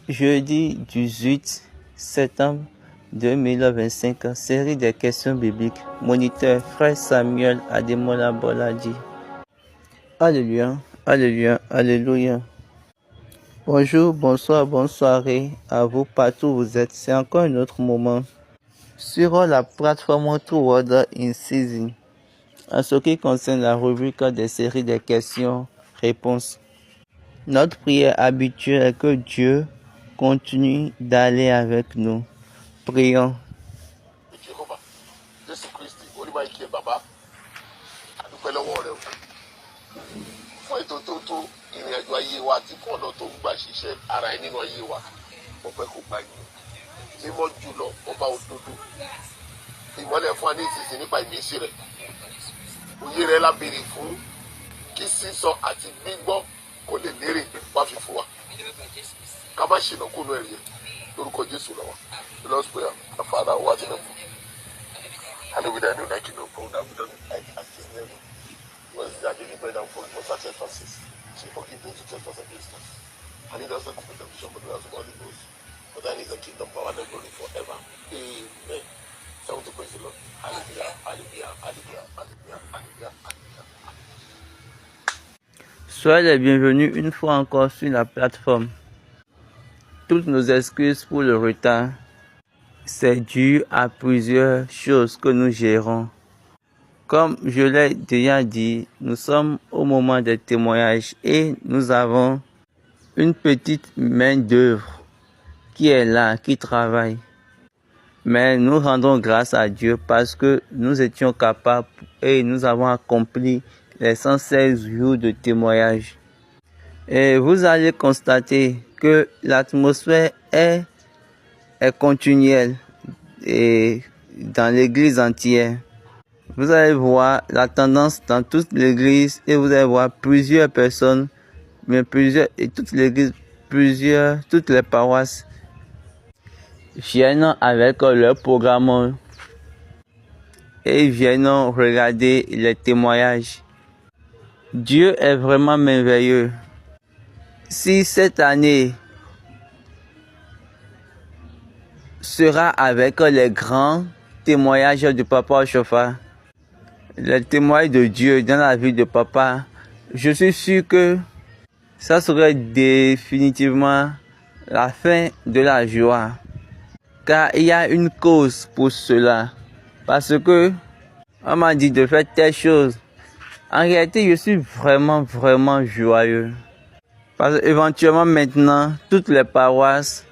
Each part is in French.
Jeudi 18 septembre 2025, série des questions bibliques. Moniteur Frère Samuel Ademola Boladi. Alléluia, Alléluia, Alléluia. Bonjour, bonsoir, bonne soirée à vous partout où vous êtes. C'est encore un autre moment sur la plateforme True Word in Season. En ce qui concerne la rubrique des séries des questions-réponses, notre prière habituelle est que Dieu continue d'aller avec nous. Prions. Fún ètò tó tó ìrìn àjò ayé wa àti fún ọ̀nà tó ń gbà ṣiṣẹ́ ara ẹ̀ nínú ayé wa mo fẹ́ kó gbà yín mímọ́ jùlọ ọba òdodo ìmọ́lẹ̀ fún wa ní ìsinsìn nípa ìmísí rẹ̀ òye rẹ̀ la béèrè fún kí sísọ àti gbígbọ́ kó lè lérè wá fi fún wa ká má ṣìnà kúnú ẹ̀rí ẹ̀ lórúkọ Jésù lọ́wọ́ the Lord's prayer our Father who art in heaven hallowed be thy name, thy kingdom come, thy will be done on earth as it is in heaven. Was that daily bread and forgive us our trespasses, so forgive those who trespass against us. And lead us not into temptation, but deliver us from all evil. For thine is the kingdom, power, and glory forever. Amen. Someone to praise the Lord. Hallelujah, hallelujah, hallelujah, hallelujah, hallelujah, hallelujah. Soyez les bienvenus une fois encore sur la plateforme. Toutes nos excuses pour le retard. C'est dû à plusieurs choses que nous gérons. Comme je l'ai déjà dit, nous sommes au moment des témoignages et nous avons une petite main-d'œuvre qui est là, qui travaille. Mais nous rendons grâce à Dieu parce que nous étions capables et nous avons accompli les 116 jours de témoignage. Et vous allez constater que l'atmosphère est continuelle et dans l'église entière. Vous allez voir la tendance dans toute l'église et vous allez voir plusieurs personnes, mais toutes les paroisses viennent avec leur programme et viennent regarder les témoignages. Dieu est vraiment merveilleux. Si cette année sera avec les grands témoignages de Papa Ochofa, les témoignages de Dieu dans la vie de Papa, je suis sûr que ça serait définitivement la fin de la joie. Car il y a une cause pour cela. Parce que on m'a dit de faire telle chose. En réalité, je suis vraiment joyeux. Parce qu'éventuellement maintenant, toutes les paroisses,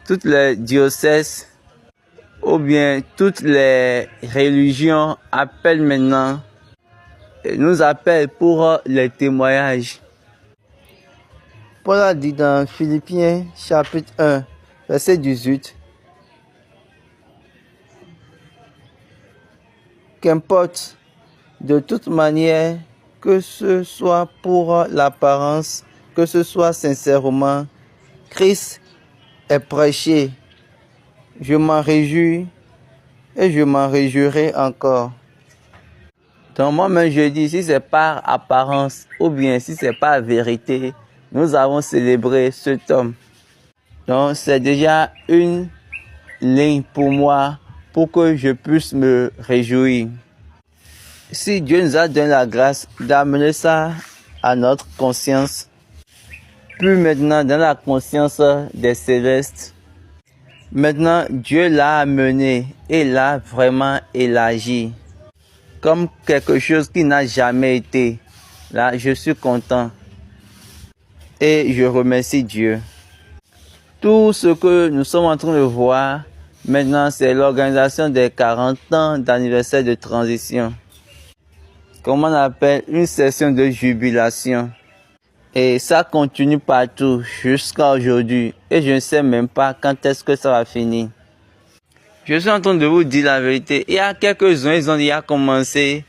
toutes les diocèses, ou bien toutes les religions appellent maintenant, nous appellent pour les témoignages. Paul a dit dans Philippiens chapitre 1, verset 18, qu'importe de toute manière, que ce soit pour l'apparence, que ce soit sincèrement, Christ est prêché. Je m'en réjouis et je m'en réjouirai encore. Donc moi-même je dis, si c'est par apparence ou bien si c'est par vérité, nous avons célébré cet homme. Donc c'est déjà une ligne pour moi pour que je puisse me réjouir. Si Dieu nous a donné la grâce d'amener ça à notre conscience, plus maintenant dans la conscience des célestes, maintenant, Dieu l'a amené et l'a vraiment élargi comme quelque chose qui n'a jamais été. Là, je suis content et je remercie Dieu. Tout ce que nous sommes en train de voir maintenant, c'est l'organisation des 40 ans d'anniversaire de transition. Comme on appelle une session de jubilation. Et ça continue partout jusqu'à aujourd'hui. Et je ne sais même pas quand est-ce que ça va finir. Je suis en train de vous dire la vérité. Il y a quelques-uns, ils ont déjà commencé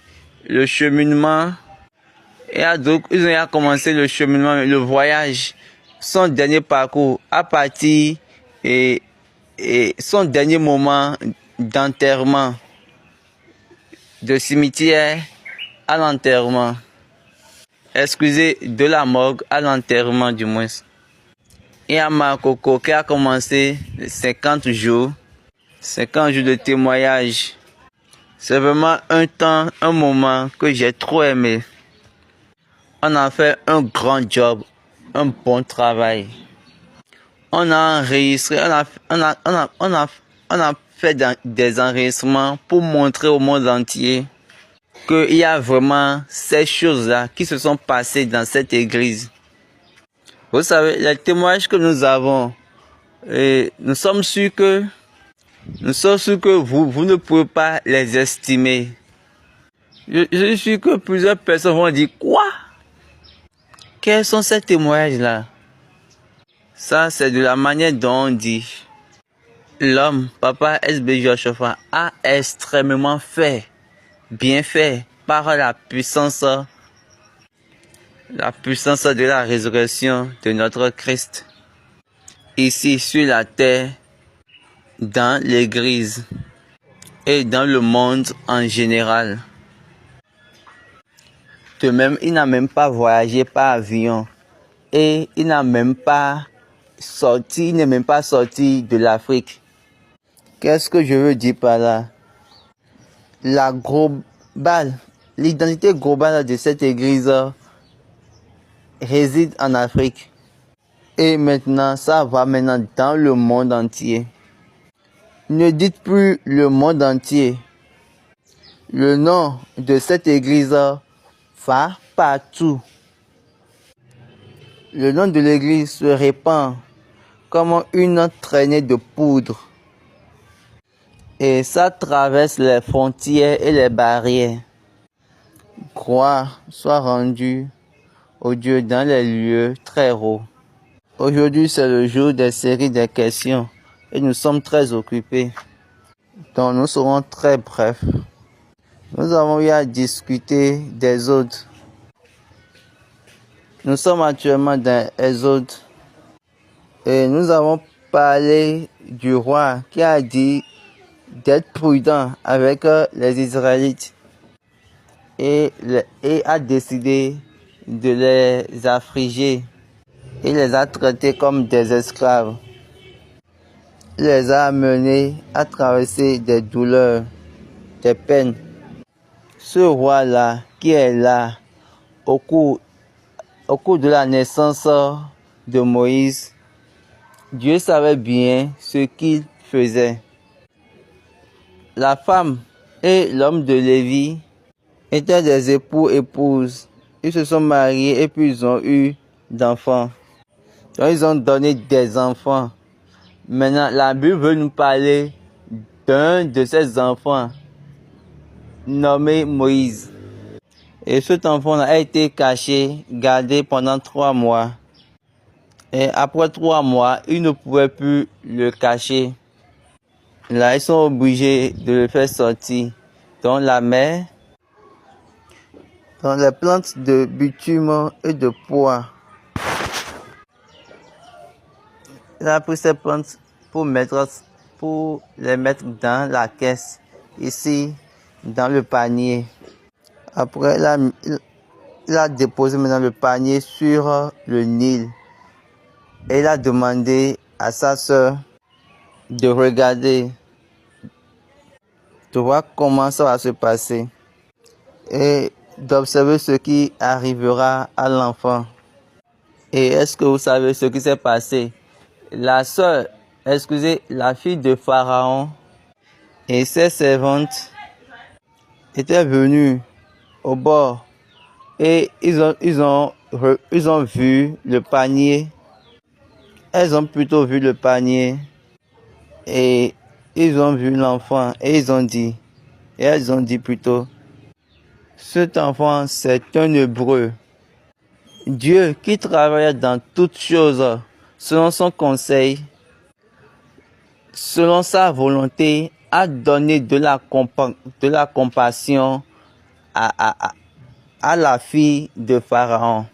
le cheminement. Il y a d'autres, ils ont déjà commencé le cheminement, le voyage. Son dernier parcours à partir et son dernier moment d'enterrement. De cimetière à l'enterrement. Excusez, de la morgue à l'enterrement du moins. Il y a Makoko qui a commencé 50 jours de témoignage. C'est vraiment un temps, un moment que j'ai trop aimé. On a fait un grand job, un bon travail. On a enregistré, on a fait des enregistrements pour montrer au monde entier qu'il y a vraiment ces choses-là qui se sont passées dans cette église. Vous savez, les témoignages que nous avons, et nous sommes sûrs que vous ne pouvez pas les estimer. Je suis sûr que plusieurs personnes vont dire, quoi? Quels sont ces témoignages-là? Ça, c'est de la manière dont on dit. L'homme, Papa S.B. Joshua, a extrêmement bien fait, par la puissance de la résurrection de notre Christ. Ici, sur la terre, dans l'église et dans le monde en général. De même, il n'a même pas voyagé par avion et il n'est même pas sorti de l'Afrique. Qu'est-ce que je veux dire par là? L'identité globale de cette église réside en Afrique. Et maintenant, ça va maintenant dans le monde entier. Ne dites plus le monde entier. Le nom de cette église va partout. Le nom de l'église se répand comme une traînée de poudre. Et ça traverse les frontières et les barrières. Gloire soit rendue au Dieu dans les lieux très hauts. Aujourd'hui, c'est le jour des séries des questions et nous sommes très occupés. Donc, nous serons très brefs. Nous avons eu à discuter des autres. Nous sommes actuellement dans Exode et nous avons parlé du roi qui a dit d'être prudent avec les Israélites et a décidé de les affliger. Il les a traités comme des esclaves. Il les a amenés à traverser des douleurs, des peines. Ce roi-là, qui est là, au cours de la naissance de Moïse, Dieu savait bien ce qu'il faisait. La femme et l'homme de Lévi étaient des époux-épouses. Ils se sont mariés et puis ils ont eu d'enfants. Donc, ils ont donné des enfants. Maintenant, la Bible veut nous parler d'un de ces enfants nommé Moïse. Et cet enfant a été caché, gardé pendant 3 mois. Et après 3 mois, ils ne pouvaient plus le cacher. Là, ils sont obligés de le faire sortir dans la mer, dans les plantes de bitume et de pois. Il a pris ces plantes pour les mettre dans la caisse, ici, dans le panier. Après, il a déposé maintenant le panier sur le Nil. Et il a demandé à sa sœur de regarder, de voir comment ça va se passer et d'observer ce qui arrivera à l'enfant. Et est-ce que vous savez ce qui s'est passé? La fille de Pharaon et ses servantes étaient venues au bord et ils ont vu le panier. Elles ont plutôt vu le panier et ils ont vu l'enfant et elles ont dit plutôt, cet enfant c'est un Hébreu. Dieu qui travaille dans toutes choses selon son conseil, selon sa volonté, a donné de la compassion à la fille de Pharaon.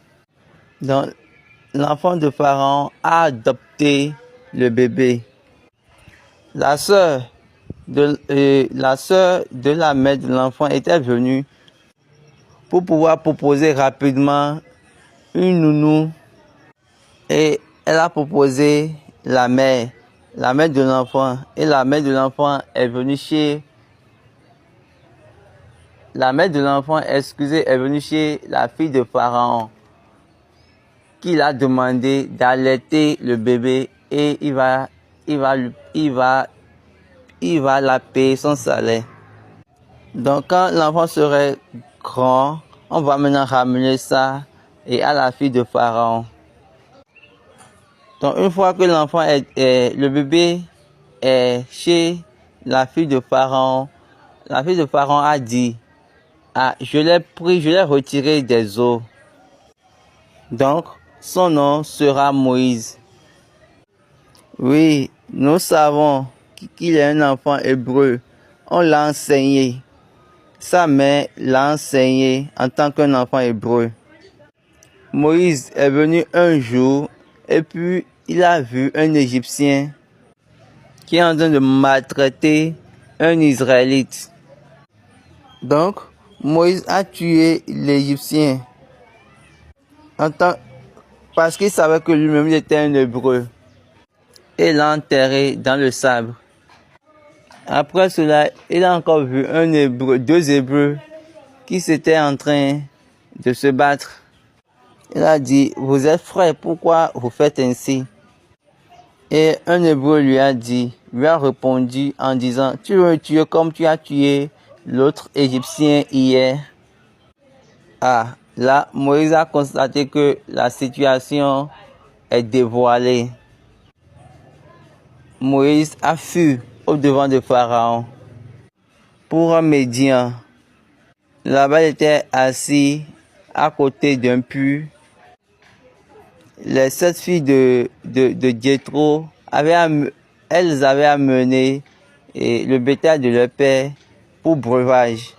Donc, l'enfant de Pharaon a adopté le bébé. La sœur de la mère de l'enfant était venue pour pouvoir proposer rapidement une nounou. Et elle a proposé la mère de l'enfant. Et la mère de l'enfant est venue chez... La mère de l'enfant, excusez, est venue chez la fille de Pharaon, qui l'a demandé d'allaiter le bébé et il va la payer son salaire. Donc quand l'enfant serait grand, on va maintenant ramener ça et à la fille de Pharaon. Donc une fois que le bébé est chez la fille de Pharaon a dit, ah, je l'ai pris, je l'ai retiré des eaux. Donc son nom sera Moïse. Oui, nous savons qu'il est un enfant hébreu. On l'a enseigné. Sa mère l'a enseigné en tant qu'un enfant hébreu. Moïse est venu un jour et puis il a vu un Égyptien qui est en train de maltraiter un Israélite. Donc, Moïse a tué l'Égyptien parce qu'il savait que lui-même était un Hébreu et l'a enterré dans le sable. Après cela, il a encore vu deux Hébreux qui s'étaient en train de se battre. Il a dit, vous êtes frères, pourquoi vous faites ainsi? Et un Hébreu lui a répondu en disant, tu veux me tuer comme tu as tué l'autre Égyptien hier. Ah, là, Moïse a constaté que la situation est dévoilée. Moïse a fui au devant de Pharaon pour un Médian. Là-bas, il était assis à côté d'un puits. Les 7 filles de Jéthro elles avaient amené le bétail de leur père pour breuvage.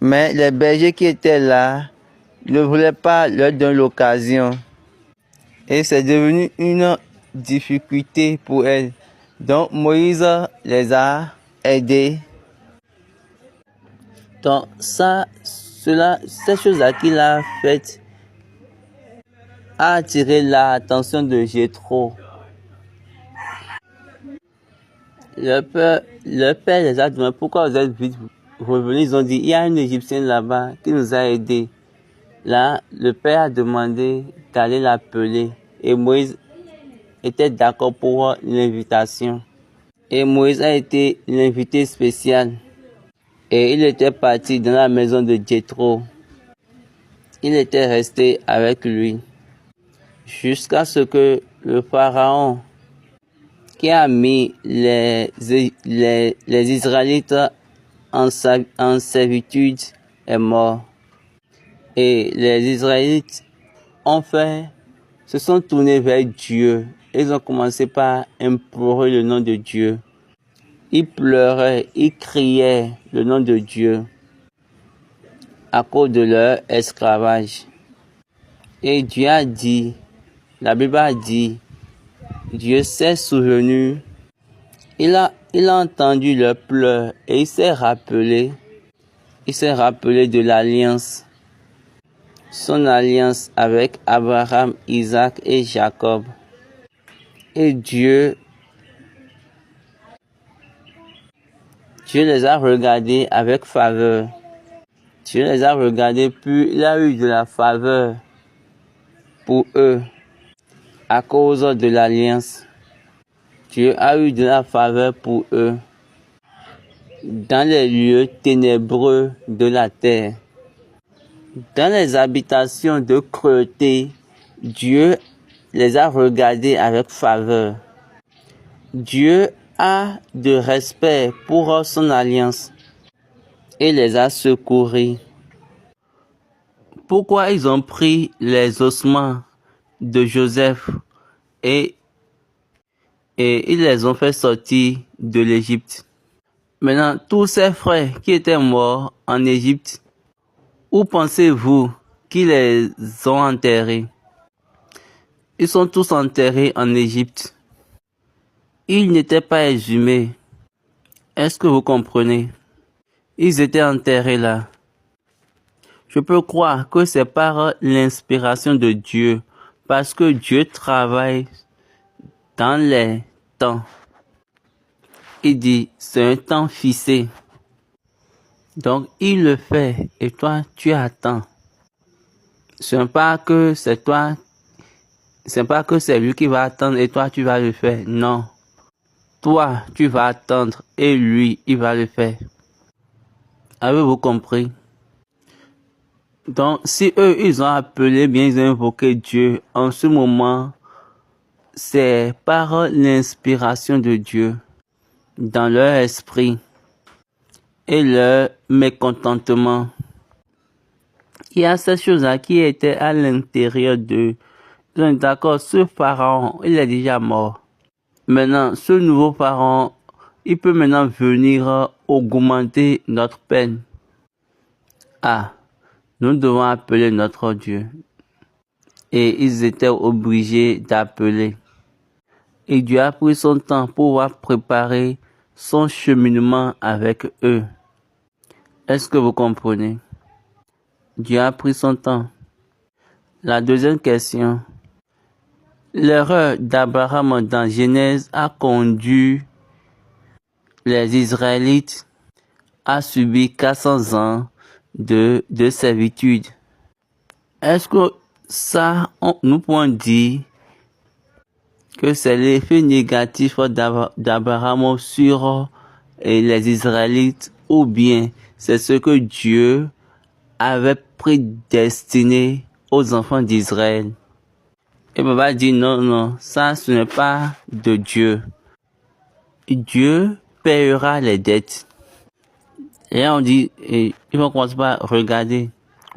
Mais les bergers qui étaient là ne voulaient pas leur donner l'occasion. Et c'est devenu une difficulté pour elles. Donc Moïse les a aidés. Donc cette chose-là qu'il a faite a attiré l'attention de Jéthro. Le père les a demandé pourquoi vous êtes vite revenus. Ils ont dit, il y a un Égyptien là-bas qui nous a aidés. Là, le père a demandé d'aller l'appeler. Et Moïse était d'accord pour l'invitation. Et Moïse a été l'invité spécial. Et il était parti dans la maison de Jéthro. Il était resté avec lui. Jusqu'à ce que le pharaon qui a mis les Israélites en servitude est mort. Et les Israélites se sont tournés vers Dieu. Ils ont commencé par implorer le nom de Dieu. Ils pleuraient, ils criaient le nom de Dieu à cause de leur esclavage. Et Dieu a dit, la Bible a dit, Dieu s'est souvenu, il a entendu leurs pleurs et il s'est rappelé de l'alliance, son alliance avec Abraham, Isaac et Jacob. Et Dieu les a regardés avec faveur. Dieu les a regardés, puis il a eu de la faveur pour eux à cause de l'alliance. Dieu a eu de la faveur pour eux dans les lieux ténébreux de la terre. Dans les habitations de cruauté, Dieu les a regardés avec faveur. Dieu a de respect pour son alliance et les a secourus. Pourquoi ils ont pris les ossements de Joseph et ils les ont fait sortir de l'Égypte? Maintenant, tous ces frères qui étaient morts en Égypte, où pensez-vous qu'ils les ont enterrés? Ils sont tous enterrés en Égypte. Ils n'étaient pas exhumés. Est-ce que vous comprenez? Ils étaient enterrés là. Je peux croire que c'est par l'inspiration de Dieu, parce que Dieu travaille dans les temps. Il dit, c'est un temps fixé. Donc, il le fait et toi, tu attends. Ce n'est pas que c'est toi, c'est pas que c'est lui qui va attendre et toi, tu vas le faire. Non. Toi, tu vas attendre et lui, il va le faire. Avez-vous compris? Donc, si eux, ils ont appelé, bien, ils ont invoqué Dieu, en ce moment, c'est par l'inspiration de Dieu dans leur esprit et leur mécontentement. Il y a ces choses-là qui étaient à l'intérieur d'eux. Donc, d'accord, ce pharaon, il est déjà mort. Maintenant, ce nouveau pharaon, il peut maintenant venir augmenter notre peine. Ah, nous devons appeler notre Dieu. Et ils étaient obligés d'appeler. Et Dieu a pris son temps pour pouvoir préparer son cheminement avec eux. Est-ce que vous comprenez? Dieu a pris son temps. La deuxième question. L'erreur d'Abraham dans Genèse a conduit les Israélites à subir 400 ans de servitude. Est-ce que ça, nous pouvons dire que c'est l'effet négatif d'Abraham sur les Israélites ou bien c'est ce que Dieu avait prédestiné aux enfants d'Israël? Et papa dit non, ça ce n'est pas de Dieu. Dieu paiera les dettes. Et là on dit, ils vont commencer par regarder.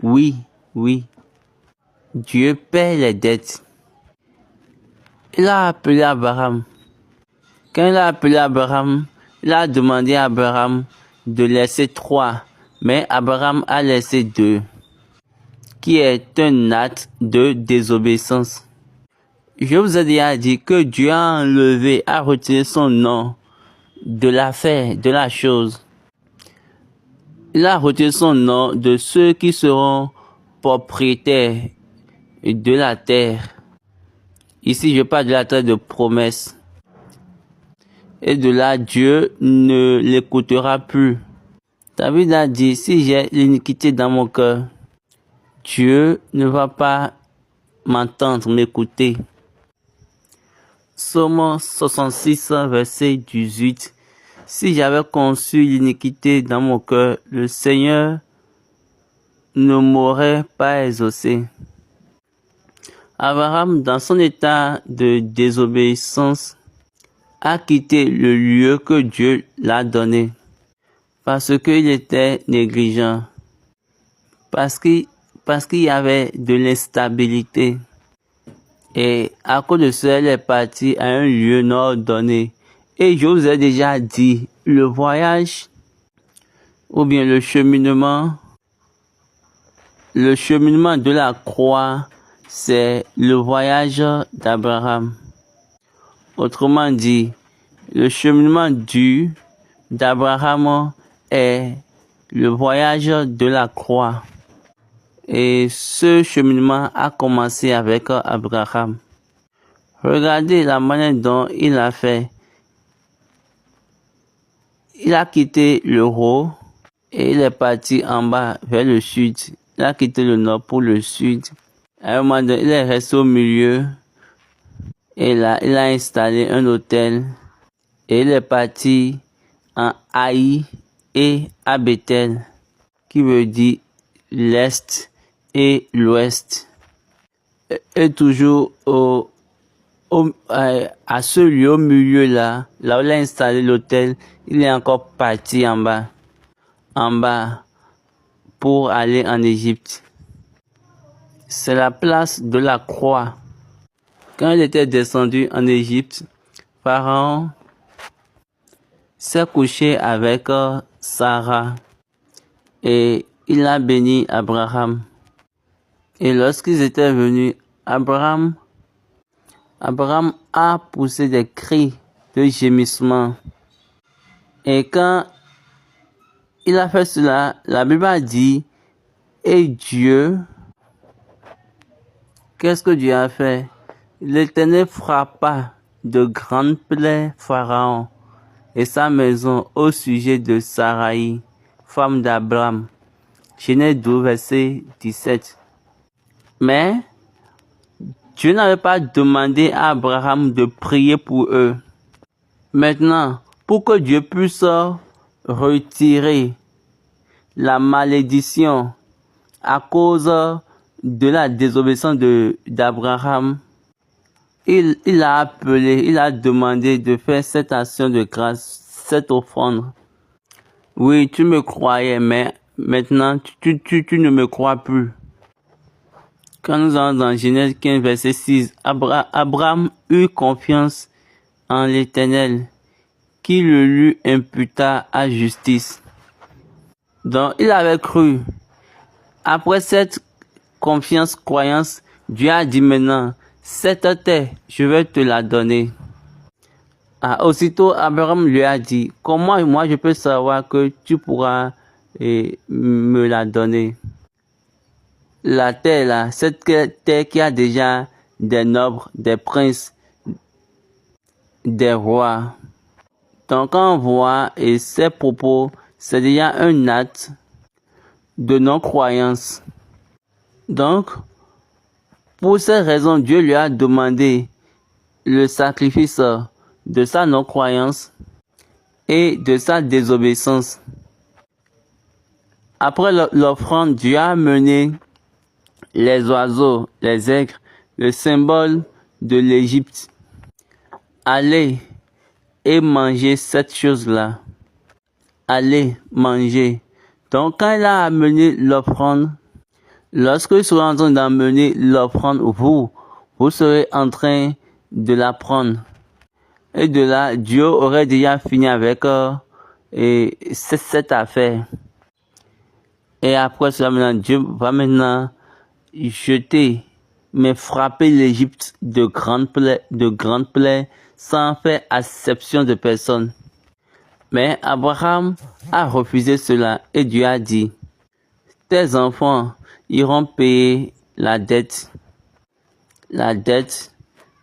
Oui, Dieu paie les dettes. Il a appelé Abraham. Quand il a appelé Abraham, il a demandé à Abraham de laisser 3, mais Abraham a laissé 2, qui est un acte de désobéissance. Je vous ai déjà dit que Dieu a enlevé, a retiré son nom de l'affaire, de la chose. Il a retiré son nom de ceux qui seront propriétaires de la terre. Ici, je parle de la terre de promesse. Et de là, Dieu ne l'écoutera plus. David a dit, si j'ai l'iniquité dans mon cœur, Dieu ne va pas m'entendre, m'écouter. Psaume 66, verset 18. Si j'avais conçu l'iniquité dans mon cœur, le Seigneur ne m'aurait pas exaucé. Abraham, dans son état de désobéissance, a quitté le lieu que Dieu l'a donné parce qu'il était négligent, parce qu'il y avait de l'instabilité. Et à cause de cela, il est parti à un lieu non ordonné. Et je vous ai déjà dit, le voyage ou bien le cheminement de la croix, c'est le voyage d'Abraham. Autrement dit, le cheminement d'Abraham est le voyage de la croix. Et ce cheminement a commencé avec Abraham. Regardez la manière dont il a fait. Il a quitté le haut et il est parti en bas vers le sud. Il a quitté le nord pour le sud. À un moment donné, il est resté au milieu. Et là, il a installé un hôtel. Et il est parti en Haï et à Bethel, qui veut dire l'est et l'ouest. Et toujours à ce lieu au milieu là où il a installé l'hôtel, il est encore parti en bas pour aller en Égypte. C'est la place de la croix. Quand il était descendu en Égypte, Pharaon s'est couché avec Sarah et il a béni Abraham. Et lorsqu'ils étaient venus, Abraham a poussé des cris de gémissement. Et quand il a fait cela, la Bible a dit, et Dieu, qu'est-ce que Dieu a fait? L'Éternel frappa de grandes plaies Pharaon et sa maison au sujet de Saraï, femme d'Abraham. Genèse 12, verset 17. Mais Dieu n'avait pas demandé à Abraham de prier pour eux. Maintenant, pour que Dieu puisse retirer la malédiction à cause de la désobéissance d'Abraham, il a appelé, il a demandé de faire cette action de grâce, cette offrande. Oui, tu me croyais, mais maintenant tu ne me crois plus. Quand nous allons dans Genèse 15, verset 6, Abraham eut confiance en l'Éternel, qui le lui imputa à justice. Donc, il avait cru. Après cette confiance, croyance, Dieu a dit maintenant, cette terre, je vais te la donner. Aussitôt, Abraham lui a dit, comment moi je peux savoir que tu pourras me la donner? La terre là, cette terre qui a déjà des nobles, des princes, des rois. Donc quand on voit ces propos, c'est déjà un acte de non-croyance. Donc, pour ces raisons, Dieu lui a demandé le sacrifice de sa non-croyance et de sa désobéissance. Après l'offrande, Dieu a amené les oiseaux, les aigres, le symbole de l'Égypte. Allez et mangez cette chose-là. Allez manger. Donc quand il a amené l'offrande, lorsque vous serez en train d'amener l'offrande, vous serez en train de la prendre. Et de là, Dieu aurait déjà fini avec cette affaire. Et après cela, maintenant, Dieu va maintenant jeter, mais frapper l'Égypte de grandes plaies, sans faire acception de personne. Mais Abraham a refusé cela et Dieu a dit, tes enfants iront payer la dette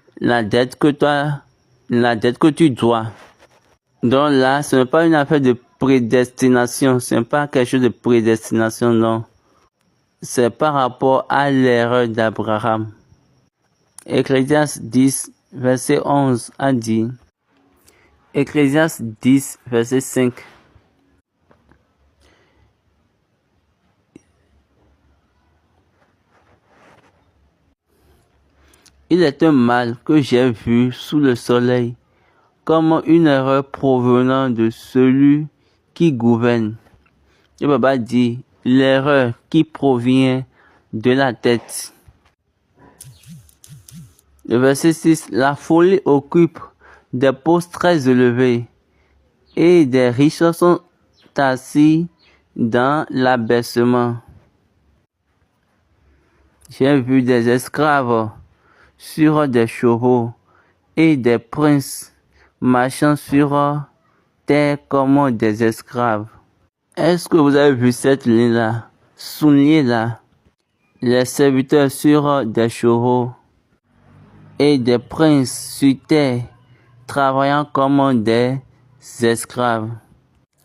que tu dois. Donc là, ce n'est pas une affaire de prédestination, ce n'est pas quelque chose de prédestination, non. C'est par rapport à l'erreur d'Abraham. Ecclésiaste 10, verset 11 a dit, Ecclésiaste 10, verset 5. Il est un mal que j'ai vu sous le soleil, comme une erreur provenant de celui qui gouverne. Le Baba dit, l'erreur qui provient de la tête. Le verset 6, la folie occupe des postes très élevés et des riches sont assis dans l'abaissement. J'ai vu des esclaves sur des chevaux et des princes marchant sur terre comme des esclaves. Est-ce que vous avez vu cette ligne-là, soulignée-là? Les serviteurs sur des chevaux et des princes sur terre travaillant comme des esclaves,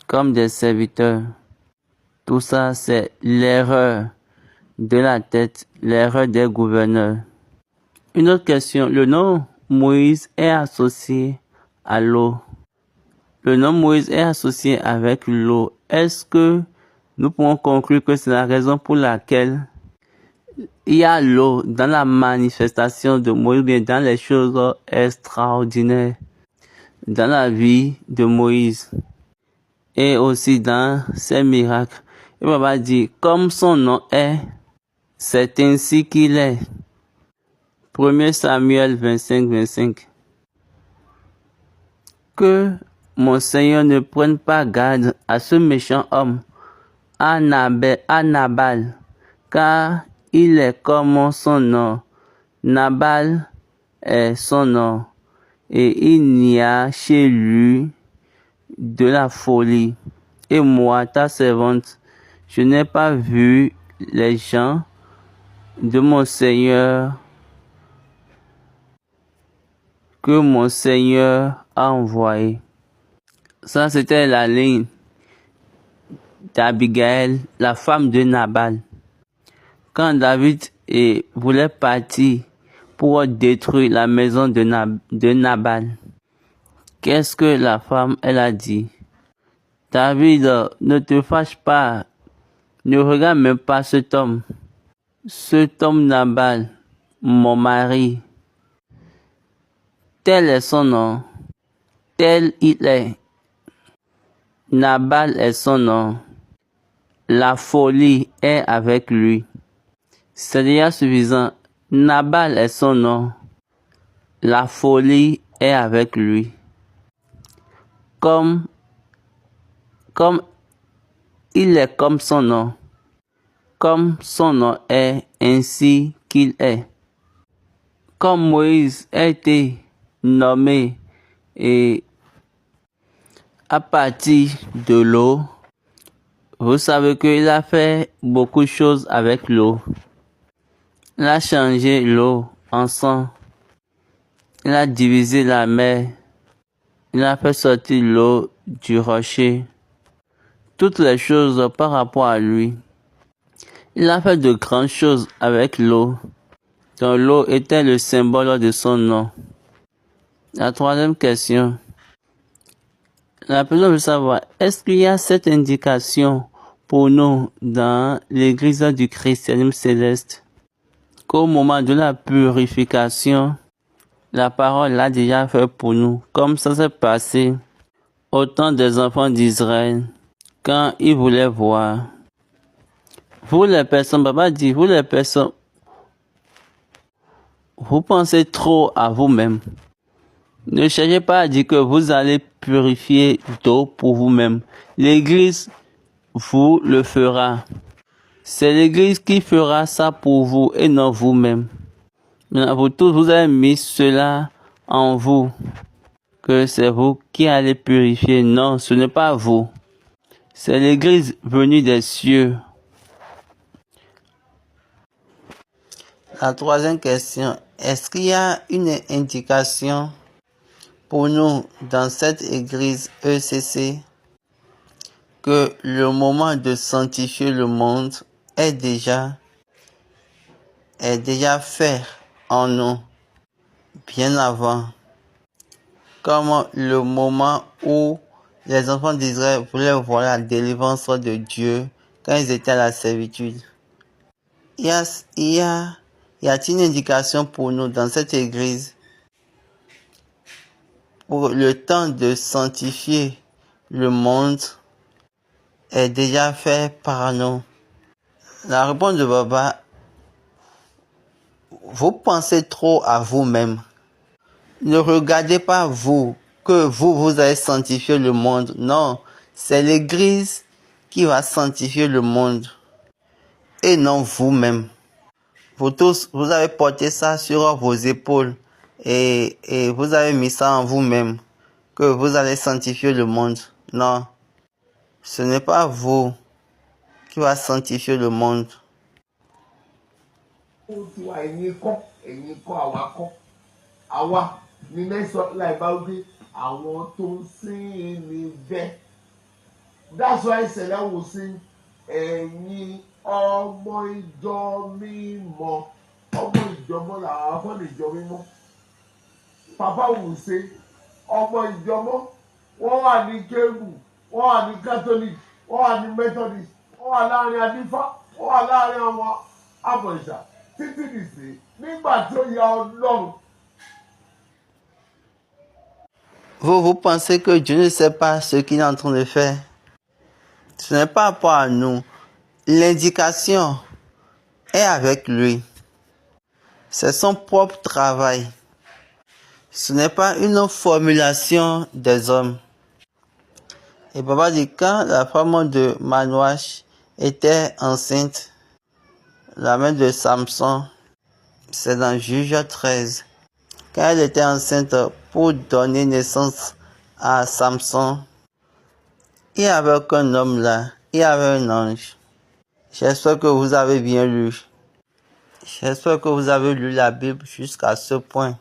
comme des serviteurs. Tout ça, c'est l'erreur de la tête, l'erreur des gouverneurs. Une autre question, le nom Moïse est associé à l'eau. Le nom Moïse est associé avec l'eau. Est-ce que nous pouvons conclure que c'est la raison pour laquelle il y a l'eau dans la manifestation de Moïse, bien dans les choses extraordinaires, dans la vie de Moïse et aussi dans ses miracles? Et Baba dit, comme son nom est, c'est ainsi qu'il est. 1 Samuel 25, 25. Que mon Seigneur ne prenne pas garde à ce méchant homme, à Nabal, car il est comme son nom. Nabal est son nom, et il n'y a chez lui de la folie. Et moi, ta servante, je n'ai pas vu les gens de mon Seigneur que mon Seigneur a envoyé. Ça, c'était la ligne d'Abigail, la femme de Nabal. Quand David voulait partir pour détruire la maison de Nabal, qu'est-ce que la femme, elle a dit? David, ne te fâche pas, ne regarde même pas cet homme Nabal, mon mari. Tel est son nom, tel il est. Nabal est son nom. La folie est avec lui. C'est déjà suffisant. Nabal est son nom. La folie est avec lui. Comme il est comme son nom. Comme son nom est, ainsi qu'il est. Comme Moïse a été nommé et à partir de l'eau, vous savez qu'il a fait beaucoup de choses avec l'eau. Il a changé l'eau en sang. Il a divisé la mer. Il a fait sortir l'eau du rocher. Toutes les choses par rapport à lui. Il a fait de grandes choses avec l'eau. Donc l'eau était le symbole de son nom. La troisième question. La personne veut savoir, est-ce qu'il y a cette indication pour nous dans l'église du christianisme céleste qu'au moment de la purification, la parole l'a déjà fait pour nous, comme ça s'est passé au temps des enfants d'Israël, quand ils voulaient voir. Vous les personnes, Papa dit, vous les personnes, vous pensez trop à vous-même. Ne cherchez pas à dire que vous allez purifier d'eau pour vous-même. L'église vous le fera. C'est l'église qui fera ça pour vous et non vous-même. Maintenant, vous tous, vous avez mis cela en vous. Que c'est vous qui allez purifier. Non, ce n'est pas vous. C'est l'église venue des cieux. La troisième question. Est-ce qu'il y a une indication pour nous dans cette église ECC que le moment de sanctifier le monde est déjà fait en nous bien avant, comme le moment où les enfants d'Israël voulaient voir la délivrance de Dieu quand ils étaient à la servitude. Y a-t-il une indication pour nous dans cette église pour le temps de sanctifier le monde est déjà fait par nous? La réponse de Baba, vous pensez trop à vous-même. Ne regardez pas vous, que vous allez sanctifier le monde. Non, c'est l'église qui va sanctifier le monde et non vous-même. Vous tous, vous avez porté ça sur vos épaules et vous avez mis ça en vous-même, que vous allez sanctifier le monde. Non, ce n'est pas vous qui va sanctifier le monde. Àwa ni mẹ́sàn-án láì bá wípé àwọn tó ń sìn ní bẹ́ẹ̀. That's why Sẹ̀lẹ̀ wò sí ẹ̀yin ọmọ ìjọ mímọ́. Ọmọ ìjọ mọ́ làwọn afọ́nà ìjọ mímọ́. Papa wò sí ọmọ ìjọ mọ́. Wọ́n wà ní Kérúbù, wọ́n wà ní Catholic, wọ́n wà ní Methodist, wọ́n wà láàrin Adífá, wọ́n wà láàrin àwọn abọ̀ìṣà. Títí dìsí nígbà tó ya Ọlọ́run. Vous pensez que Dieu ne sait pas ce qu'il est en train de faire? Ce n'est pas rapport à nous. L'indication est avec lui. C'est son propre travail. Ce n'est pas une formulation des hommes. Et Papa dit, quand la femme de Manoach était enceinte, la mère de Samson, c'est dans Juge 13. Quand elle était enceinte pour donner naissance à Samson, il n'y avait aucun homme là, il y avait un ange. J'espère que vous avez bien lu. J'espère que vous avez lu la Bible jusqu'à ce point.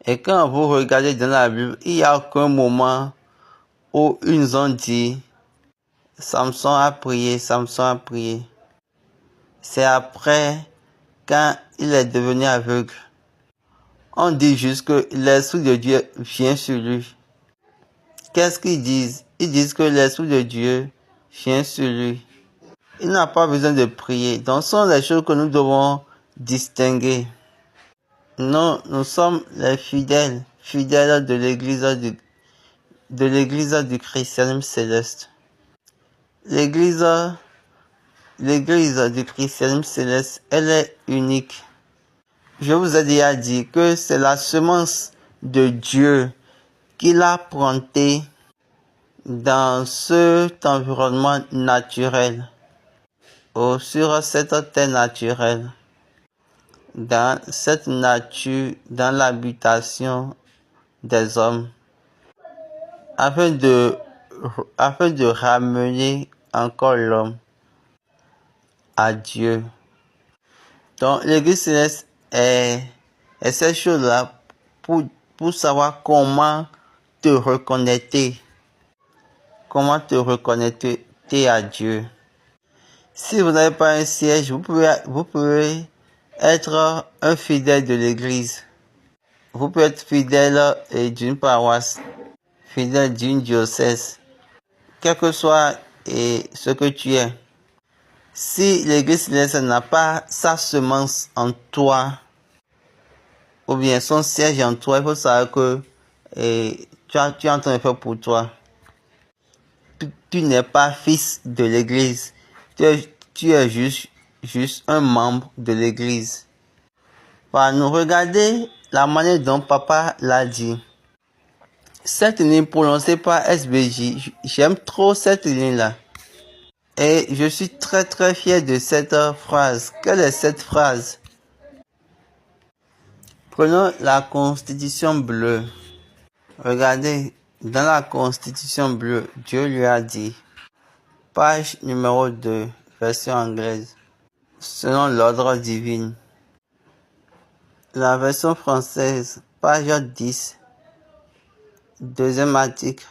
Et quand vous regardez dans la Bible, il n'y a aucun moment où ils nous ont dit Samson a prié, Samson a prié. C'est après, quand il est devenu aveugle. On dit juste que l'Esprit de Dieu vient sur lui. Qu'est-ce qu'ils disent? Ils disent que l'Esprit de Dieu vient sur lui. Il n'a pas besoin de prier. Donc, ce sont les choses que nous devons distinguer. Nous sommes les fidèles de l'église du christianisme céleste. L'église du christianisme céleste, elle est unique. Je vous ai déjà dit que c'est la semence de Dieu qu'il a plantée dans cet environnement naturel, ou sur cette terre naturelle, dans cette nature, dans l'habitation des hommes, afin de ramener encore l'homme à Dieu. Donc, l'église céleste est cette chose-là pour savoir comment te reconnecter. Comment te reconnecter à Dieu. Si vous n'avez pas un siège, vous pouvez être un fidèle de l'église. Vous pouvez être fidèle d'une paroisse, fidèle d'une diocèse, quel que soit ce que tu es. Si l'église céleste n'a pas sa semence en toi, ou bien son siège en toi, il faut savoir que tu es en train de faire pour toi. Tu n'es pas fils de l'église. Tu es juste un membre de l'église. Nous regardez la manière dont papa l'a dit. Cette ligne prononcée par SBJ, j'aime trop cette ligne-là. Et je suis très très fier de cette phrase. Quelle est cette phrase? Prenons la Constitution bleue. Regardez, dans la Constitution bleue, Dieu lui a dit, page numéro 2, version anglaise, selon l'ordre divin. La version française, page 10, deuxième article.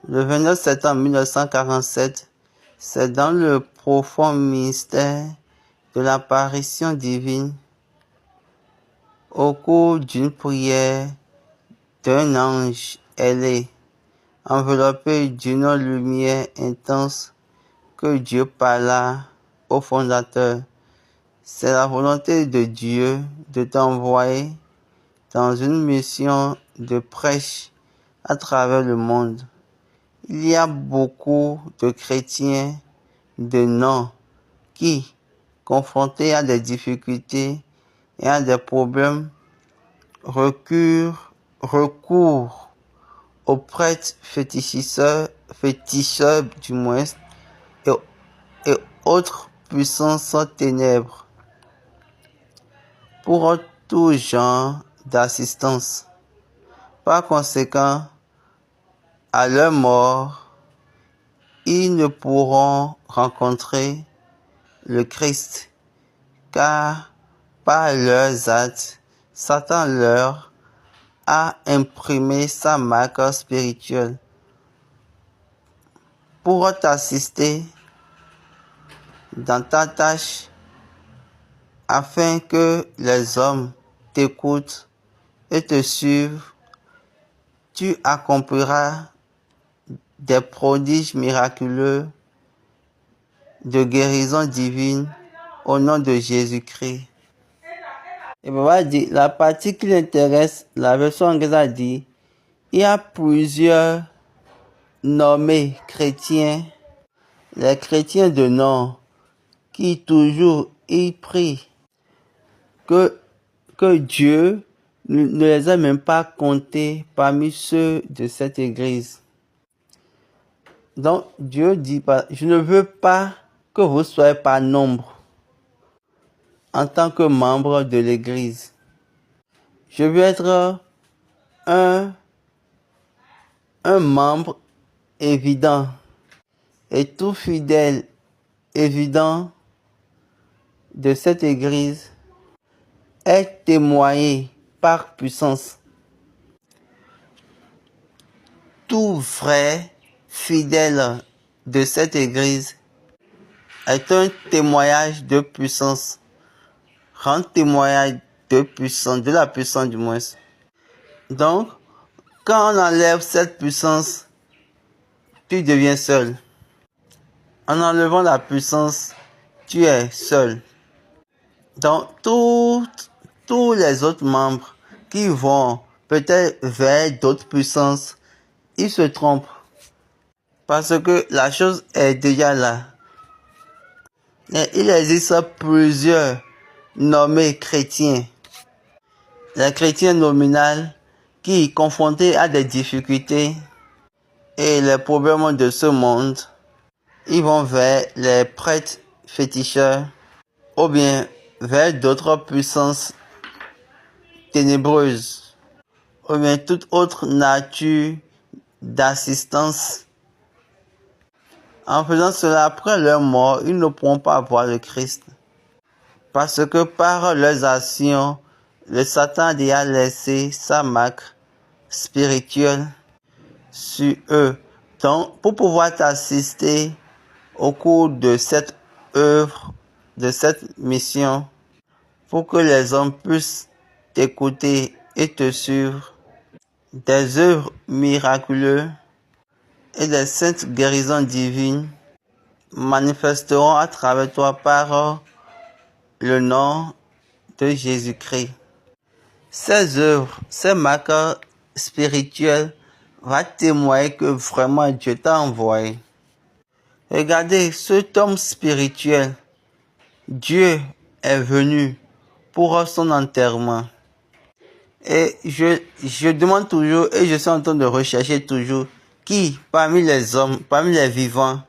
Le 29 septembre 1947, c'est dans le profond mystère de l'apparition divine, au cours d'une prière d'un ange ailé, enveloppé d'une lumière intense, que Dieu parla au fondateur. C'est la volonté de Dieu de t'envoyer dans une mission de prêche à travers le monde. Il y a beaucoup de chrétiens de nom qui, confrontés à des difficultés et à des problèmes, recourent aux prêtres féticheurs du moins, et autres puissances ténèbres pour tout genre d'assistance. Par conséquent, à leur mort, ils ne pourront rencontrer le Christ, car par leurs actes, Satan leur a imprimé sa marque spirituelle. Pour t'assister dans ta tâche, afin que les hommes t'écoutent et te suivent, tu accompliras des prodiges miraculeux de guérison divine au nom de Jésus-Christ. Et papa dit, la partie qui l'intéresse, la version anglaise a dit, il y a plusieurs nommés chrétiens, les chrétiens de nom, qui toujours y prient que Dieu ne les a même pas comptés parmi ceux de cette église. Donc Dieu dit, je ne veux pas que vous soyez par nombre en tant que membre de l'église. Je veux être un membre évident et tout fidèle évident de cette église est témoigné par puissance tout vrai fidèle de cette église est un témoignage de puissance. Rend témoignage de puissance, de la puissance du moins. Donc, quand on enlève cette puissance, tu deviens seul. En enlevant la puissance, tu es seul. Donc, tous les autres membres qui vont peut-être vers d'autres puissances, ils se trompent. Parce que la chose est déjà là. Et il existe plusieurs nommés chrétiens. Les chrétiens nominaux qui, confrontés à des difficultés et les problèmes de ce monde, ils vont vers les prêtres féticheurs ou bien vers d'autres puissances ténébreuses ou bien toute autre nature d'assistance. En faisant cela, après leur mort, ils ne pourront pas voir le Christ. Parce que par leurs actions, le Satan a déjà laissé sa marque spirituelle sur eux. Donc, pour pouvoir t'assister au cours de cette œuvre, de cette mission, pour que les hommes puissent t'écouter et te suivre, des œuvres miraculeuses et des saintes guérisons divines manifesteront à travers toi par le nom de Jésus-Christ. Ces œuvres, ces marques spirituelles vont témoigner que vraiment Dieu t'a envoyé. Regardez, cet homme spirituel, Dieu est venu pour son enterrement. Et je demande toujours, et je suis en train de rechercher toujours, qui parmi les hommes, parmi les vivants,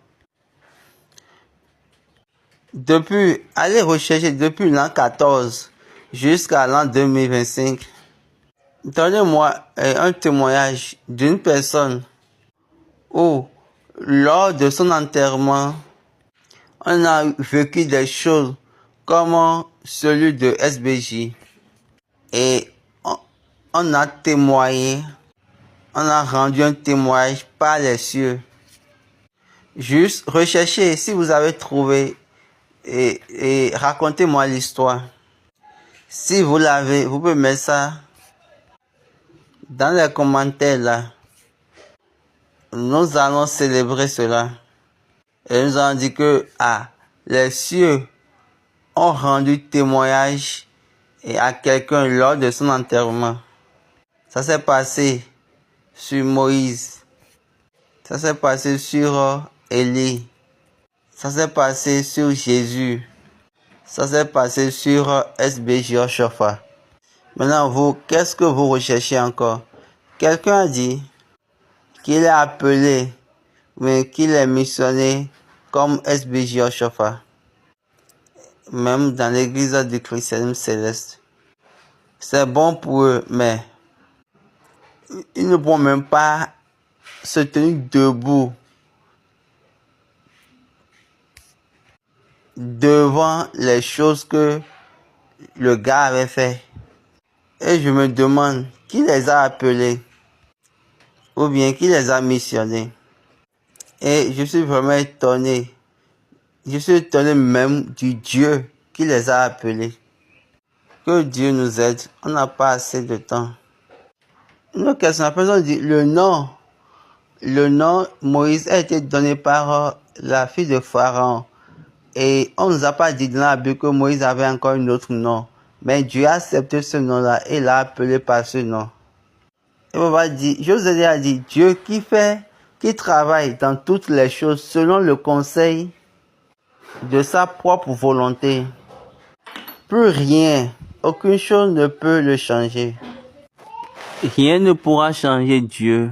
allez rechercher depuis l'an 14 jusqu'à l'an 2025. Donnez-moi un témoignage d'une personne où, lors de son enterrement, on a vécu des choses comme celui de SBJ. Et on a témoigné, on a rendu un témoignage par les cieux. Juste recherchez, si vous avez trouvé, et racontez-moi l'histoire. Si vous l'avez, vous pouvez mettre ça dans les commentaires là. Nous allons célébrer cela. Et nous allons dire que les cieux ont rendu témoignage à quelqu'un lors de son enterrement. Ça s'est passé sur Moïse. Ça s'est passé sur Élie. Ça s'est passé sur Jésus. Ça s'est passé sur SBJ Oshofa. Maintenant, vous, qu'est-ce que vous recherchez encore? Quelqu'un a dit qu'il est appelé, mais qu'il est missionné comme SBJ Oshofa. Même dans l'église du christianisme céleste. C'est bon pour eux, mais ils ne pourront même pas se tenir debout devant les choses que le gars avait fait. Et je me demande qui les a appelés ou bien qui les a missionnés. Et je suis vraiment étonné. Je suis étonné même du Dieu qui les a appelés. Que Dieu nous aide. On n'a pas assez de temps. Une autre question, la personne dit le nom Moïse a été donné par la fille de Pharaon. Et on ne nous a pas dit dans la Bible que Moïse avait encore un autre nom. Mais Dieu a accepté ce nom-là et l'a appelé par ce nom. Et on va dire, Josué a dit, Dieu qui travaille dans toutes les choses selon le conseil de sa propre volonté. Plus rien, aucune chose ne peut le changer. Rien ne pourra changer Dieu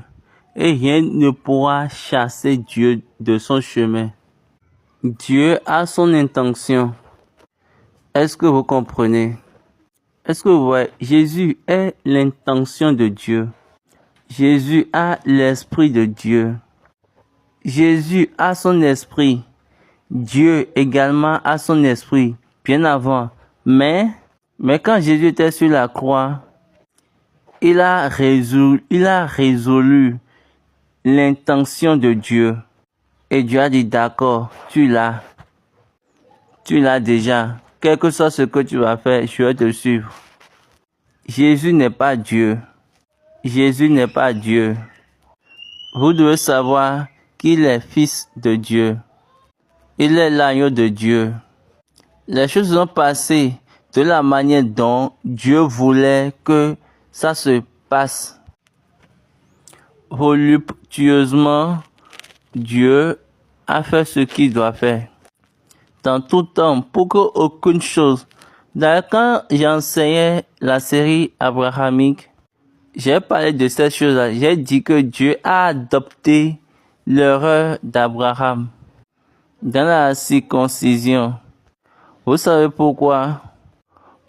et rien ne pourra chasser Dieu de son chemin. Dieu a son intention. Est-ce que vous comprenez? Est-ce que vous voyez? Jésus est l'intention de Dieu. Jésus a l'esprit de Dieu. Jésus a son esprit. Dieu également a son esprit bien avant. Mais quand Jésus était sur la croix, il a résolu l'intention de Dieu. Et Dieu a dit, d'accord, tu l'as. Tu l'as déjà. Quel que soit ce que tu vas faire, je vais te suivre. Jésus n'est pas Dieu. Jésus n'est pas Dieu. Vous devez savoir qu'il est fils de Dieu. Il est l'agneau de Dieu. Les choses sont passées de la manière dont Dieu voulait que ça se passe. Voluptueusement, Dieu a fait ce qu'il doit faire. Dans tout temps, pour qu'aucune chose. D'ailleurs, quand j'enseignais la série abrahamique, j'ai parlé de cette chose-là. J'ai dit que Dieu a adopté l'erreur d'Abraham dans la circoncision. Vous savez pourquoi?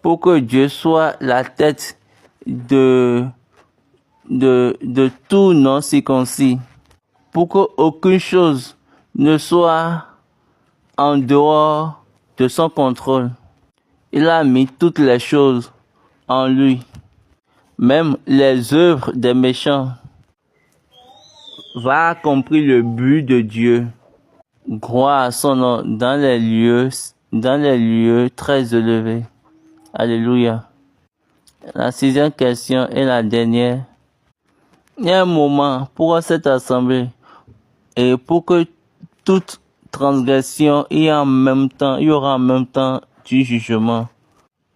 Pour que Dieu soit la tête de tout non-circoncis. Pour qu'aucune chose ne soit en dehors de son contrôle. Il a mis toutes les choses en lui. Même les œuvres des méchants va accomplir le but de Dieu. Gloire à son nom dans les lieux très élevés. Alléluia. La 6e question est la dernière. Il y a un moment pour cette assemblée et pour que toute transgression, il y aura en même temps du jugement.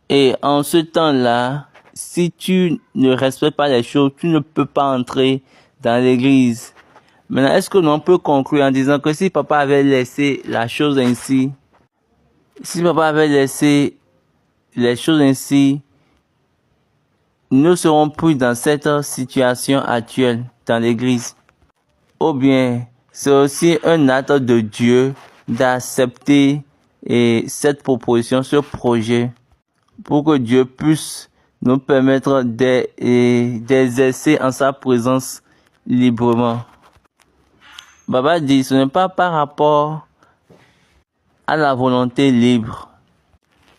Et en ce temps-là, si tu ne respectes pas les choses, tu ne peux pas entrer dans l'église. Maintenant, est-ce que l'on peut conclure en disant que si papa avait laissé la chose ainsi, si papa avait laissé les choses ainsi, nous serons plus dans cette situation actuelle dans l'église. Ou bien, c'est aussi un acte de Dieu d'accepter cette proposition, ce projet, pour que Dieu puisse nous permettre d'exercer en sa présence librement. Baba dit, ce n'est pas par rapport à la volonté libre.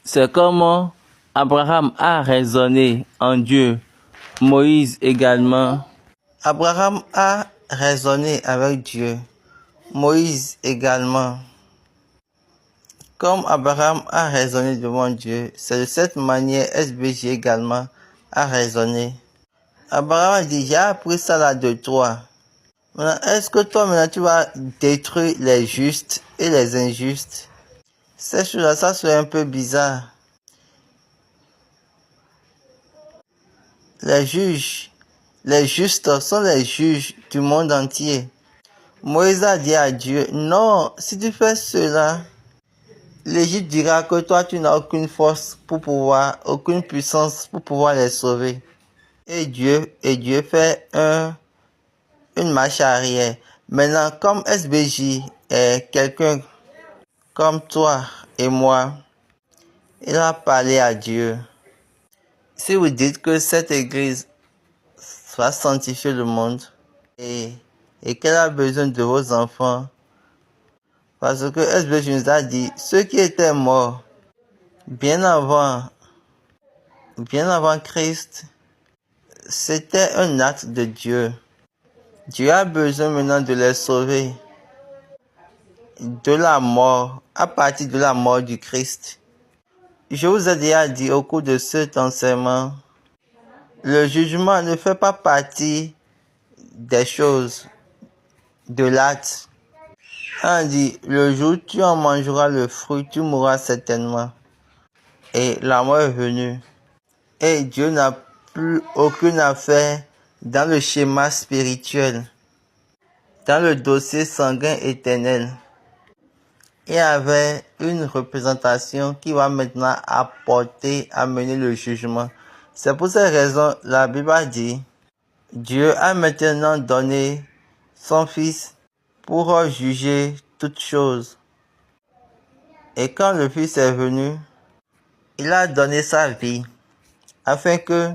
C'est comme Abraham a raisonné en Dieu, Moïse également. Abraham a raisonné avec Dieu, Moïse également. Comme Abraham a raisonné devant Dieu, c'est de cette manière SBJ également a raisonné. Abraham a dit, j'ai appris ça là de toi. Maintenant, est-ce que toi maintenant tu vas détruire les justes et les injustes? Ces choses-là, ça serait un peu bizarre. Les juges, les justes sont les juges du monde entier. Moïse a dit à Dieu, non, si tu fais cela, l'Égypte dira que toi tu n'as aucune force pour pouvoir, aucune puissance pour pouvoir les sauver. Et Dieu fait une marche arrière. Maintenant, comme SBJ est quelqu'un comme toi et moi, il a parlé à Dieu. Si vous dites que cette église va sanctifier le monde et qu'elle a besoin de vos enfants, parce que SBJ nous a dit, ceux qui étaient morts bien avant Christ, c'était un acte de Dieu. Dieu a besoin maintenant de les sauver de la mort, à partir de la mort du Christ. Je vous ai déjà dit au cours de cet enseignement, le jugement ne fait pas partie des choses, de l'acte. On dit, le jour où tu en mangeras le fruit, tu mourras certainement. Et la mort est venue. Et Dieu n'a plus aucune affaire dans le schéma spirituel, dans le dossier sanguin éternel. Il y avait une représentation qui va maintenant amener le jugement. C'est pour cette raison, la Bible a dit, Dieu a maintenant donné son Fils pour juger toutes choses. Et quand le Fils est venu, il a donné sa vie afin que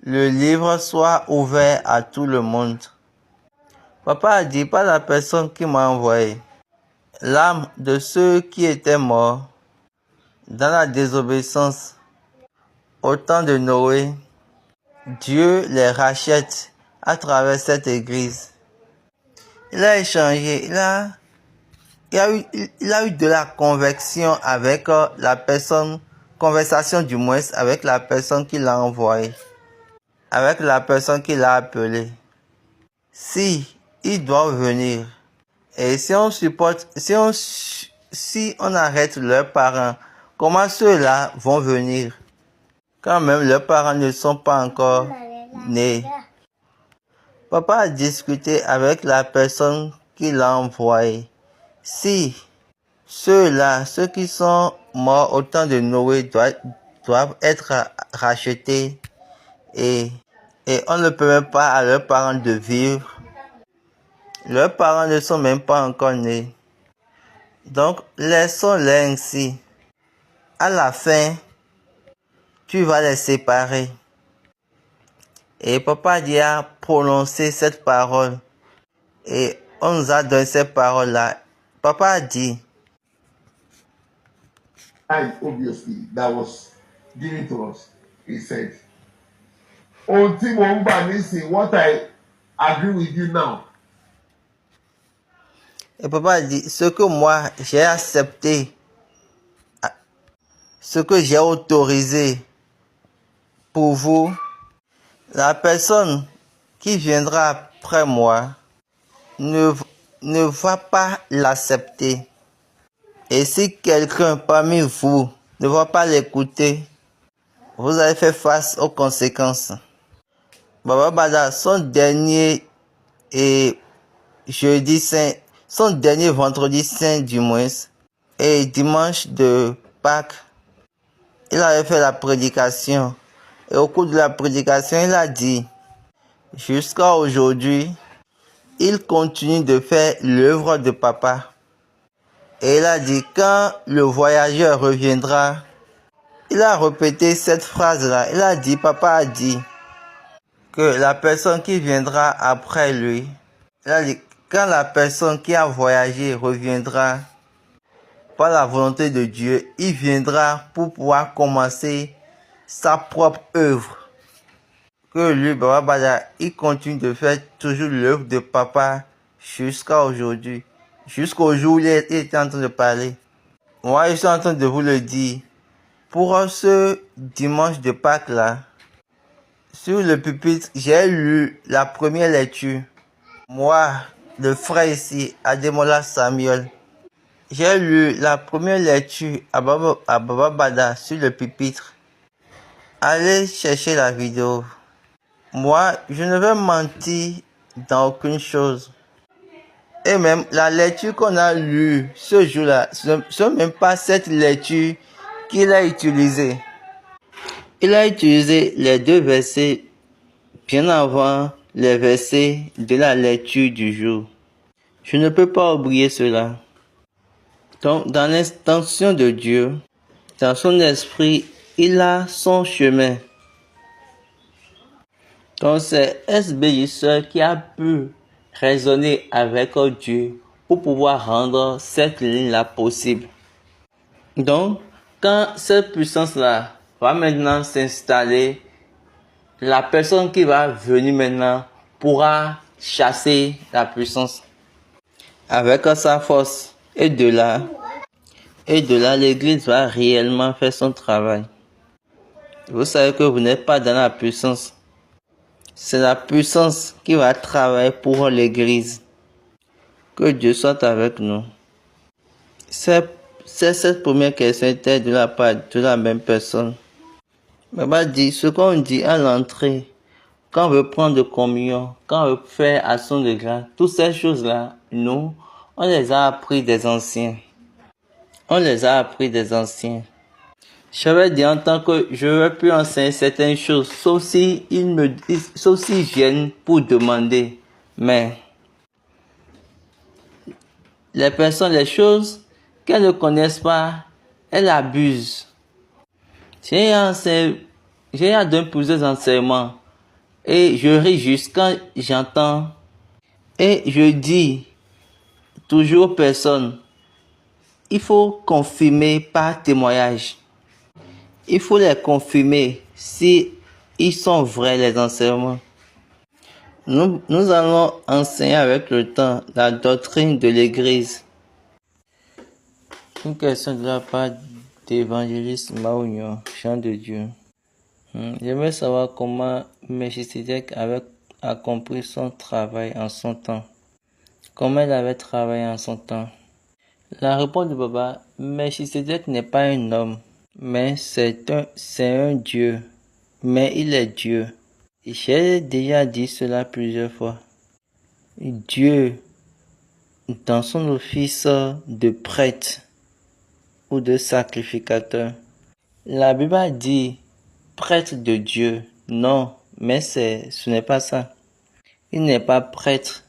le livre soit ouvert à tout le monde. Papa a dit, pas la personne qui m'a envoyé, l'âme de ceux qui étaient morts dans la désobéissance au temps de Noé, Dieu les rachète à travers cette église. il a échangé, il a eu de la convection avec la personne, conversation du moins avec la personne qui l'a envoyé, avec la personne qui l'a appelé. Si il doit venir, et si on supporte, si on arrête leurs parents, comment ceux-là vont venir quand même leurs parents ne sont pas encore nés? Papa a discuté avec la personne qui l'a envoyé. Si ceux-là, ceux qui sont morts au temps de Noé doivent être rachetés et on ne permet pas à leurs parents de vivre. Leurs parents ne sont même pas encore nés. Donc, laissons-les ainsi. À la fin, tu vas les séparer. Et papa Dieu a prononcé cette parole. Et on nous a donné cette parole-là. Papa a dit, And obviously, that was given to us. He said, ohun tí mo ń gbà nísìn, what I agree with you now. et papa a dit, ce que moi j'ai accepté, ce que j'ai autorisé pour vous, la personne qui viendra après moi ne va pas l'accepter. Et si quelqu'un parmi vous ne va pas l'écouter, vous allez faire face aux conséquences. Baba Bada, son dernier jeudi saint, son dernier vendredi saint du moins, et dimanche de Pâques, il avait fait la prédication. Et au cours de la prédication, il a dit, jusqu'à aujourd'hui, il continue de faire l'œuvre de papa. Et il a dit, quand le voyageur reviendra, il a répété cette phrase-là. Il a dit, papa a dit que la personne qui viendra après lui, il a dit, quand la personne qui a voyagé reviendra par la volonté de Dieu, il viendra pour pouvoir commencer sa propre œuvre. Que lui, Baba Bada, il continue de faire toujours l'œuvre de papa jusqu'à aujourd'hui. Jusqu'au jour où il était en train de parler. Moi, je suis en train de vous le dire. Pour ce dimanche de Pâques là, sur le pupitre, j'ai lu la première lecture. Moi, le frère ici, Ademola Samuel, j'ai lu la première lecture à Baba Bada sur le pupitre. Allez chercher la vidéo. Moi, je ne vais mentir dans aucune chose. Et même la lecture qu'on a lue ce jour-là, ce n'est même pas cette lecture qu'il a utilisée. Il a utilisé les deux versets bien avant les versets de la lecture du jour. Je ne peux pas oublier cela. Donc, dans l'intention de Dieu, dans son esprit, il a son chemin. Donc, c'est SBJ qui a pu raisonner avec Dieu pour pouvoir rendre cette ligne-là possible. Donc, quand cette puissance-là va maintenant s'installer, la personne qui va venir maintenant pourra chasser la puissance avec sa force. Et de là, l'Église va réellement faire son travail. Vous savez que vous n'êtes pas dans la puissance. C'est la puissance qui va travailler pour l'Église. Que Dieu soit avec nous. C'est cette première question était de la part de la même personne. Baba dit, ce qu'on dit à l'entrée, quand on veut prendre de communion, quand on veut faire action de grâce, toutes ces choses-là, nous, on les a appris des anciens. On les a appris des anciens. J'avais dit en tant que je ne veux plus enseigner certaines choses, sauf si ils viennent pour demander. Mais les personnes, les choses qu'elles ne connaissent pas, elles abusent. J'ai donné plusieurs enseignements et je ris juste quand j'entends et je dis toujours aux personnes, il faut confirmer par témoignage. Il faut les confirmer si ils sont vrais les enseignements. Nous allons enseigner avec le temps la doctrine de l'Église. Une question de la part d'évangéliste Maounion, chant de Dieu. J'aimerais savoir comment Melchisedec avait accompli son travail en son temps. Comment il avait travaillé en son temps. La réponse de Baba, Melchisedec n'est pas un homme, mais c'est un Dieu. Mais il est Dieu. J'ai déjà dit cela plusieurs fois. Dieu, dans son office de prêtre ou de sacrificateur, la Bible a dit prêtre de Dieu. Non, mais ce n'est pas ça. Il n'est pas prêtre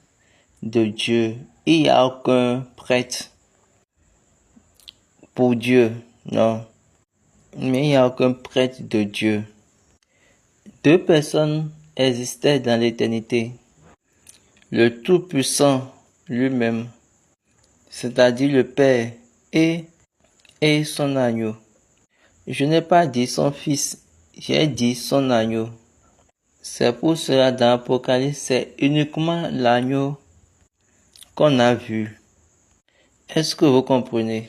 de Dieu. Il n'y a aucun prêtre pour Dieu. Non. Mais il n'y a aucun prêtre de Dieu. Deux personnes existaient dans l'éternité. Le Tout-Puissant lui-même, c'est-à-dire le Père et son agneau. Je n'ai pas dit son fils, j'ai dit son agneau. C'est pour cela dans l'Apocalypse, c'est uniquement l'agneau qu'on a vu. Est-ce que vous comprenez?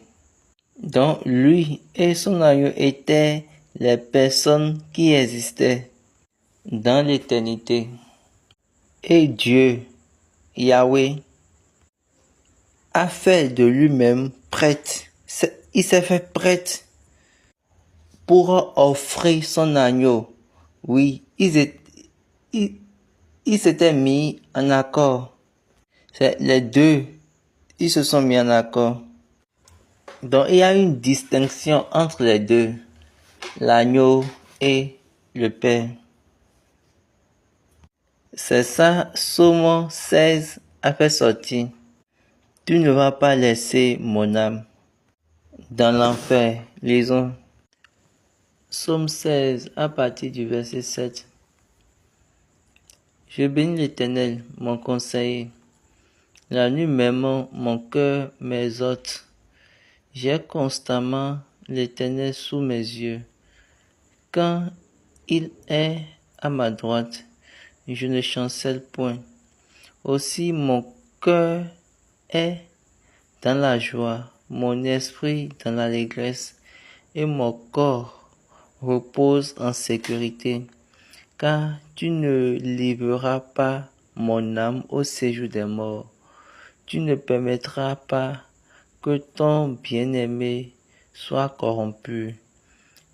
Donc lui et son agneau étaient les personnes qui existaient dans l'éternité. Et Dieu, Yahweh, a fait de lui-même prêtre. Il s'est fait prêtre pour offrir son agneau. Oui, ils s'étaient mis en accord. Les deux, ils se sont mis en accord. Donc il y a une distinction entre les deux, l'agneau et le Père. C'est ça, Psaume 16 a fait sortir. Tu ne vas pas laisser mon âme dans l'enfer. Lisons. Psaume 16 à partir du verset 7. Je bénis l'Éternel, mon conseiller. La nuit même, mon cœur m'exhorte. J'ai constamment l'Éternel sous mes yeux. Quand il est à ma droite, je ne chancelle point. Aussi mon cœur est dans la joie, mon esprit dans l'allégresse, et mon corps repose en sécurité, car tu ne livreras pas mon âme au séjour des morts. Tu ne permettras pas que ton bien-aimé soit corrompu.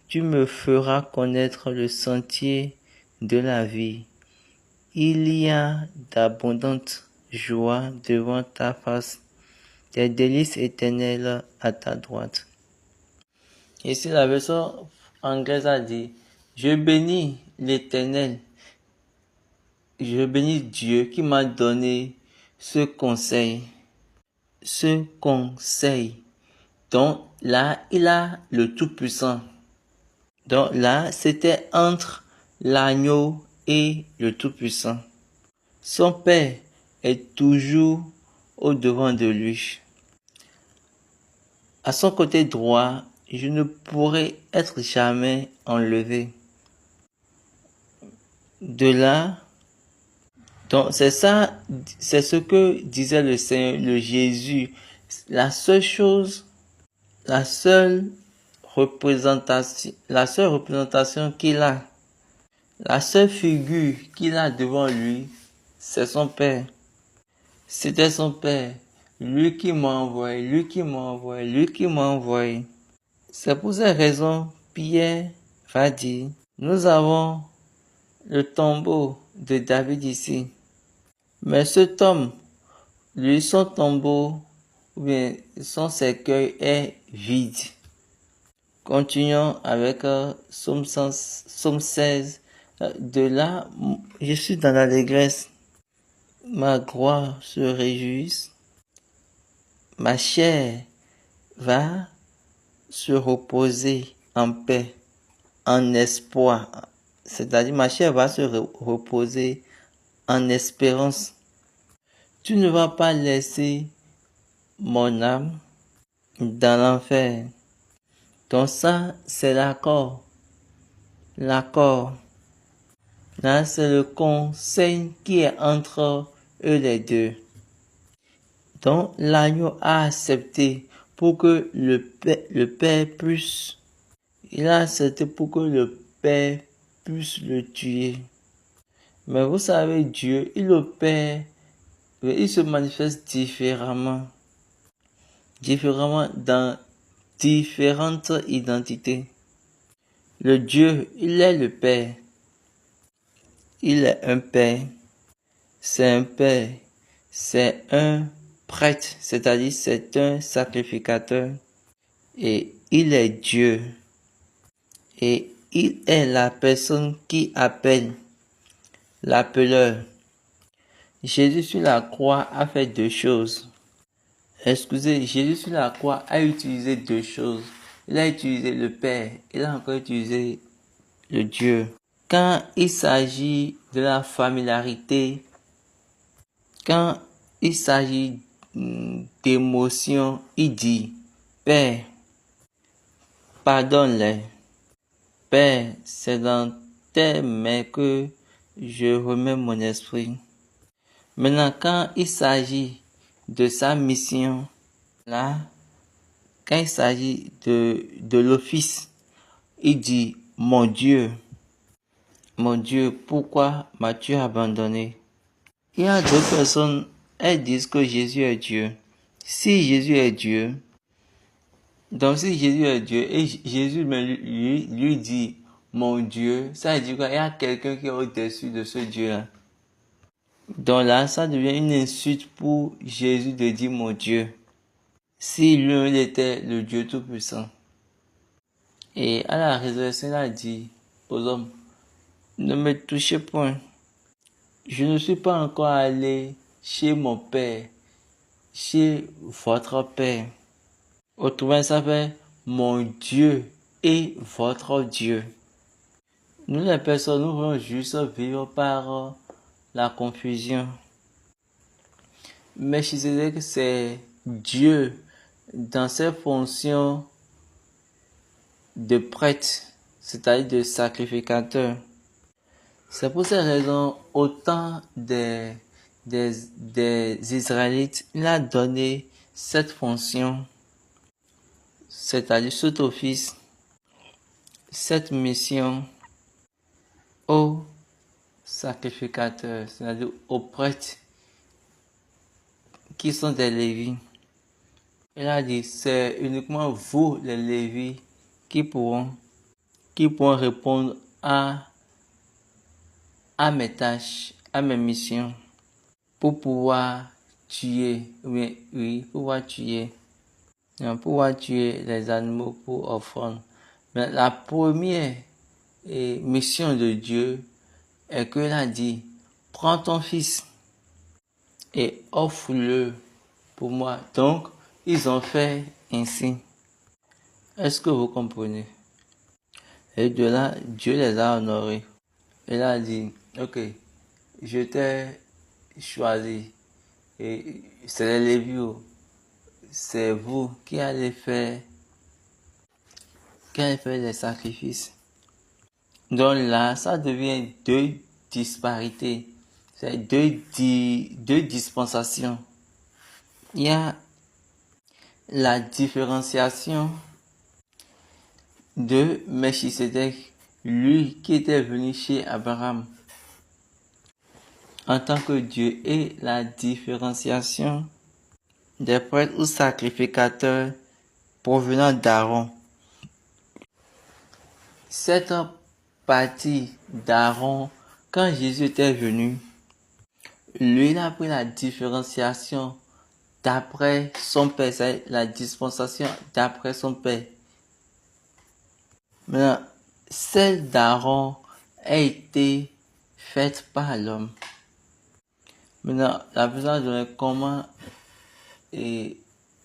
Tu me feras connaître le sentier de la vie. Il y a d'abondantes joies devant ta face, des délices éternelles à ta droite. Ici, la version anglaise a dit, je bénis l'Éternel, je bénis Dieu qui m'a donné ce conseil. Ce conseil. Donc là, il a le Tout-Puissant. Donc là, c'était entre l'agneau et le Tout-Puissant. Son Père est toujours au devant de lui. À son côté droit, je ne pourrai être jamais enlevé. De là, donc c'est ça, c'est ce que disait le Seigneur, le Jésus. La seule chose, la seule représentation qu'il a, la seule figure qu'il a devant lui, c'est son Père. C'était son Père. Lui qui m'a envoyé, lui qui m'a envoyé, lui qui m'a envoyé. C'est pour cette raison, Pierre va dire, nous avons le tombeau de David ici. Mais cet homme, lui, son tombeau, ou bien son cercueil est vide. Continuons avec Psaume 16. De là, je suis dans l'allégresse. Ma gloire se réjouit. Ma chair va se reposer en paix, en espoir. C'est-à-dire, ma chair va se reposer en espérance. Tu ne vas pas laisser mon âme dans l'enfer. Donc ça, c'est l'accord. L'accord. Là, c'est le conseil qui est entre eux les deux. Donc, l'agneau a accepté pour que le père puisse, il a accepté pour que le père puisse le tuer. Mais vous savez, Dieu, il opère, il se manifeste différemment dans différentes identités. Le Dieu, il est le Père. Il est un Père. C'est un Père. C'est un prêtre, c'est-à-dire c'est un sacrificateur. Et il est Dieu. Et il est la personne qui appelle, l'appeleur. Jésus sur la croix a fait deux choses. Jésus sur la croix a utilisé deux choses. Il a utilisé le Père, il a encore utilisé le Dieu. Quand il s'agit de la familiarité, quand il s'agit d'émotion, il dit, Père, pardonne-les. Père, c'est dans tes mains que je remets mon esprit. Maintenant, quand il s'agit de sa mission, là, quand il s'agit de l'office, il dit, mon Dieu, pourquoi m'as-tu abandonné? Il y a deux personnes, elles disent que Jésus est Dieu. Si Jésus est Dieu, donc si Jésus est Dieu, et Jésus lui dit, mon Dieu, ça veut dire qu'il y a quelqu'un qui est au-dessus de ce Dieu-là. Donc là, ça devient une insulte pour Jésus de dire mon Dieu. Si lui, il était le Dieu Tout-Puissant. Et à la résurrection, il a dit aux hommes, ne me touchez point. Je ne suis pas encore allé chez mon Père, chez votre Père. Autrement, ça fait mon Dieu et votre Dieu. Nous, les personnes, nous voulons juste vivre par la confusion. Mais je disais que c'est Dieu dans ses fonctions de prêtre, c'est-à-dire de sacrificateur. C'est pour cette raison, au temps des Israélites, il a donné cette fonction, c'est-à-dire cet office, cette mission aux sacrificateurs, c'est-à-dire aux prêtres qui sont des Lévites. Il a dit, c'est uniquement vous, les Lévites, qui pourront répondre à mes tâches, à mes missions, pour pouvoir tuer, pouvoir tuer les animaux pour offrande. Mais la première mission de Dieu est qu'il a dit, prends ton fils et offre-le pour moi. Donc, ils ont fait ainsi. Est-ce que vous comprenez? Et de là, Dieu les a honorés. Il a dit, ok, je t'ai choisi. Et c'est les Lévites. C'est vous qui allez faire les sacrifices. Donc là, ça devient deux disparités. C'est deux dispensations. Il y a la différenciation de Melchisedec, lui qui était venu chez Abraham en tant que Dieu, et la différenciation des prêtres ou sacrificateurs provenant d'Aaron. Cette partie d'Aaron, quand Jésus était venu, lui il a pris la différenciation d'après son père, c'est la dispensation d'après son père. Maintenant, celle d'Aaron a été faite par l'homme. Maintenant, la personne de comment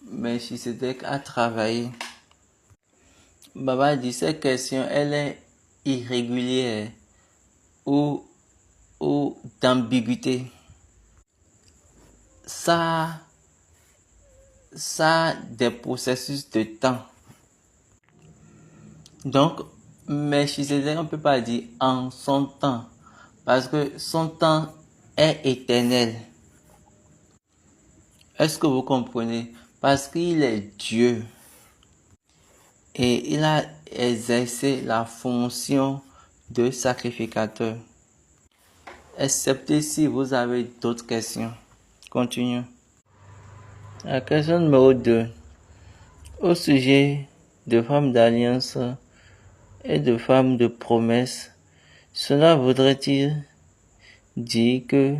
Melchisedec a travaillé. Baba dit cette question, elle est irrégulière ou d'ambiguïté. Ça a des processus de temps. Donc, Melchisedec, on ne peut pas dire en son temps. parce que son temps est éternel. Est-ce que vous comprenez? Parce qu'il est Dieu et il a exercé la fonction de sacrificateur. Excepté si vous avez d'autres questions. Continuons. La question numéro 2. Au sujet de femmes d'alliance et de femmes de promesse, cela voudrait-il dire que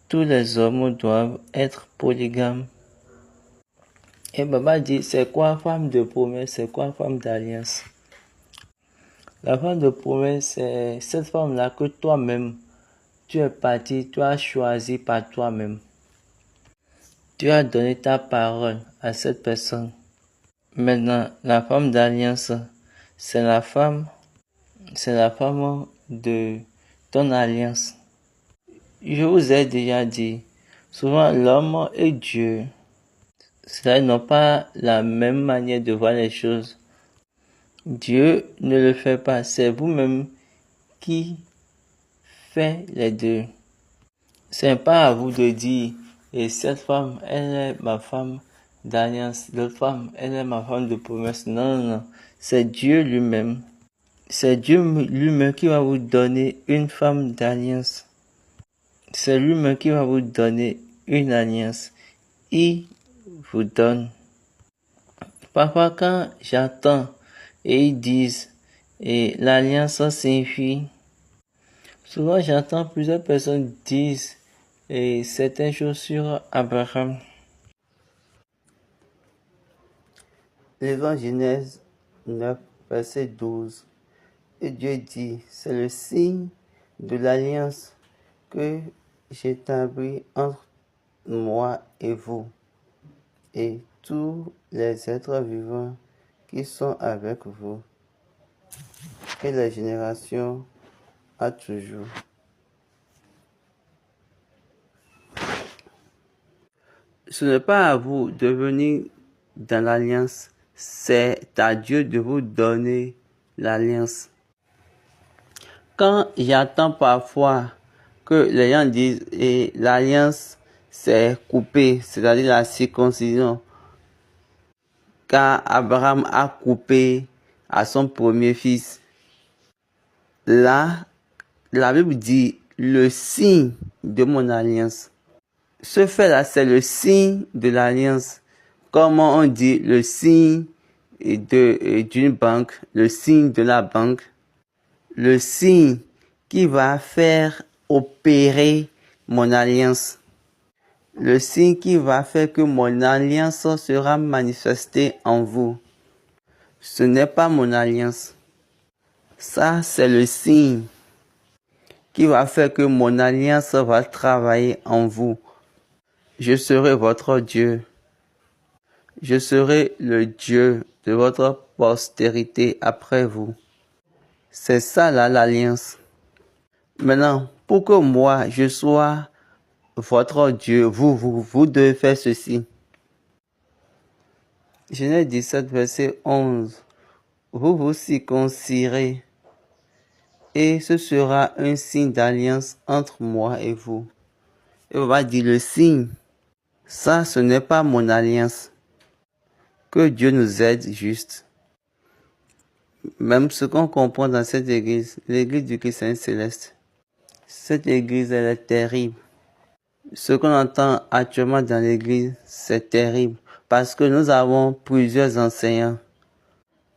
tous les hommes doivent être polygames? Et Baba dit, c'est quoi femme de promesse, c'est quoi femme d'alliance? La femme de promesse, c'est cette femme-là que toi-même, tu es parti, tu as choisi par toi-même. Tu as donné ta parole à cette personne. Maintenant, la femme d'alliance, c'est la femme de ton alliance. Je vous ai déjà dit, souvent l'homme et Dieu, cela n'ont pas la même manière de voir les choses. Dieu ne le fait pas, c'est vous-même qui faites les deux. C'est pas à vous de dire, et cette femme, elle est ma femme d'alliance, l'autre femme, elle est ma femme de promesse. Non, non, non, c'est Dieu lui-même. C'est Dieu lui-même qui va vous donner une femme d'alliance. C'est lui-même qui va vous donner une alliance. Il vous donne. Parfois, quand j'entends et ils disent, et l'alliance signifie, souvent j'entends plusieurs personnes dire et certaines choses sur Abraham. Livre Genèse 9, verset 12. Et Dieu dit, c'est le signe de l'alliance que j'établis entre moi et vous, et tous les êtres vivants qui sont avec vous, et les générations à toujours. Ce n'est pas à vous de venir dans l'alliance, c'est à Dieu de vous donner l'alliance. Quand j'entends parfois que les gens disent et l'alliance c'est coupé, c'est-à-dire la circoncision, car Abraham a coupé à son premier fils. Là, la Bible dit le signe de mon alliance. Ce fait-là, c'est le signe de l'alliance. Comment on dit le signe d'une banque, le signe de la banque, le signe qui va faire opérer mon alliance. Le signe qui va faire que mon alliance sera manifestée en vous. Ce n'est pas mon alliance. Ça, c'est le signe qui va faire que mon alliance va travailler en vous. Je serai votre Dieu. Je serai le Dieu de votre postérité après vous. C'est ça là l'alliance. Maintenant, pour que moi je sois votre Dieu, vous devez faire ceci. Genèse 17, verset 11. Vous vous circoncirez et ce sera un signe d'alliance entre moi et vous. Et on va dire le signe. Ça, ce n'est pas mon alliance. Que Dieu nous aide juste. Même ce qu'on comprend dans cette église, l'église du Christ céleste. Cette église, elle est terrible. Ce qu'on entend actuellement dans l'église, c'est terrible. Parce que nous avons plusieurs enseignants.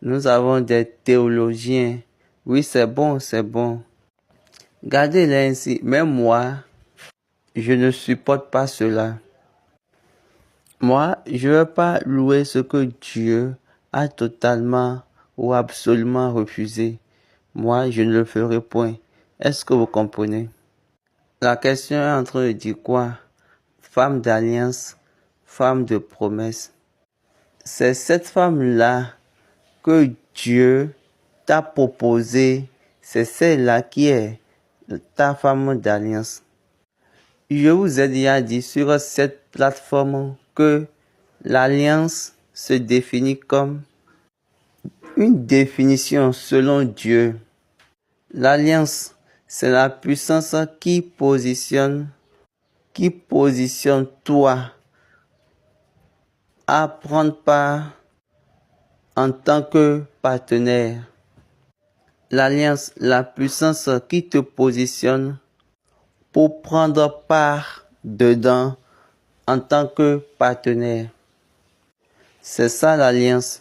Nous avons des théologiens. Oui, c'est bon, c'est bon. Gardez-les ainsi. Mais moi, je ne supporte pas cela. Moi, je ne veux pas louer ce que Dieu a totalement ou absolument refusé. Moi, je ne le ferai point. Est-ce que vous comprenez? La question est en train de dire quoi? Femme d'alliance, femme de promesse. C'est cette femme-là que Dieu t'a proposée. C'est celle-là qui est ta femme d'alliance. Je vous ai déjà dit sur cette plateforme que l'alliance se définit comme une définition selon Dieu. L'alliance, C'est la puissance qui positionne toi à prendre part en tant que partenaire. L'alliance, la puissance qui te positionne pour prendre part dedans en tant que partenaire. C'est ça l'alliance.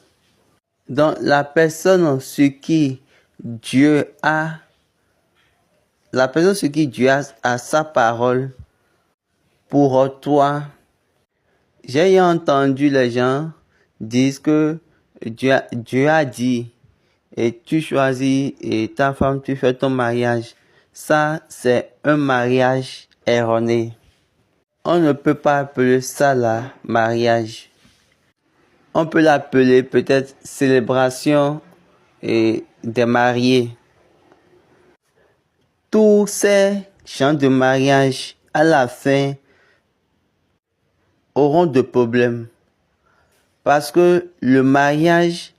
Donc la personne sur qui Dieu a sa parole pour toi. J'ai entendu les gens dire que Dieu a dit et tu choisis et ta femme, tu fais ton mariage. Ça, c'est un mariage erroné. On ne peut pas appeler ça là mariage. On peut l'appeler peut-être célébration et des mariés. Tous ces gens de mariage, à la fin, auront de problèmes. Parce que le mariage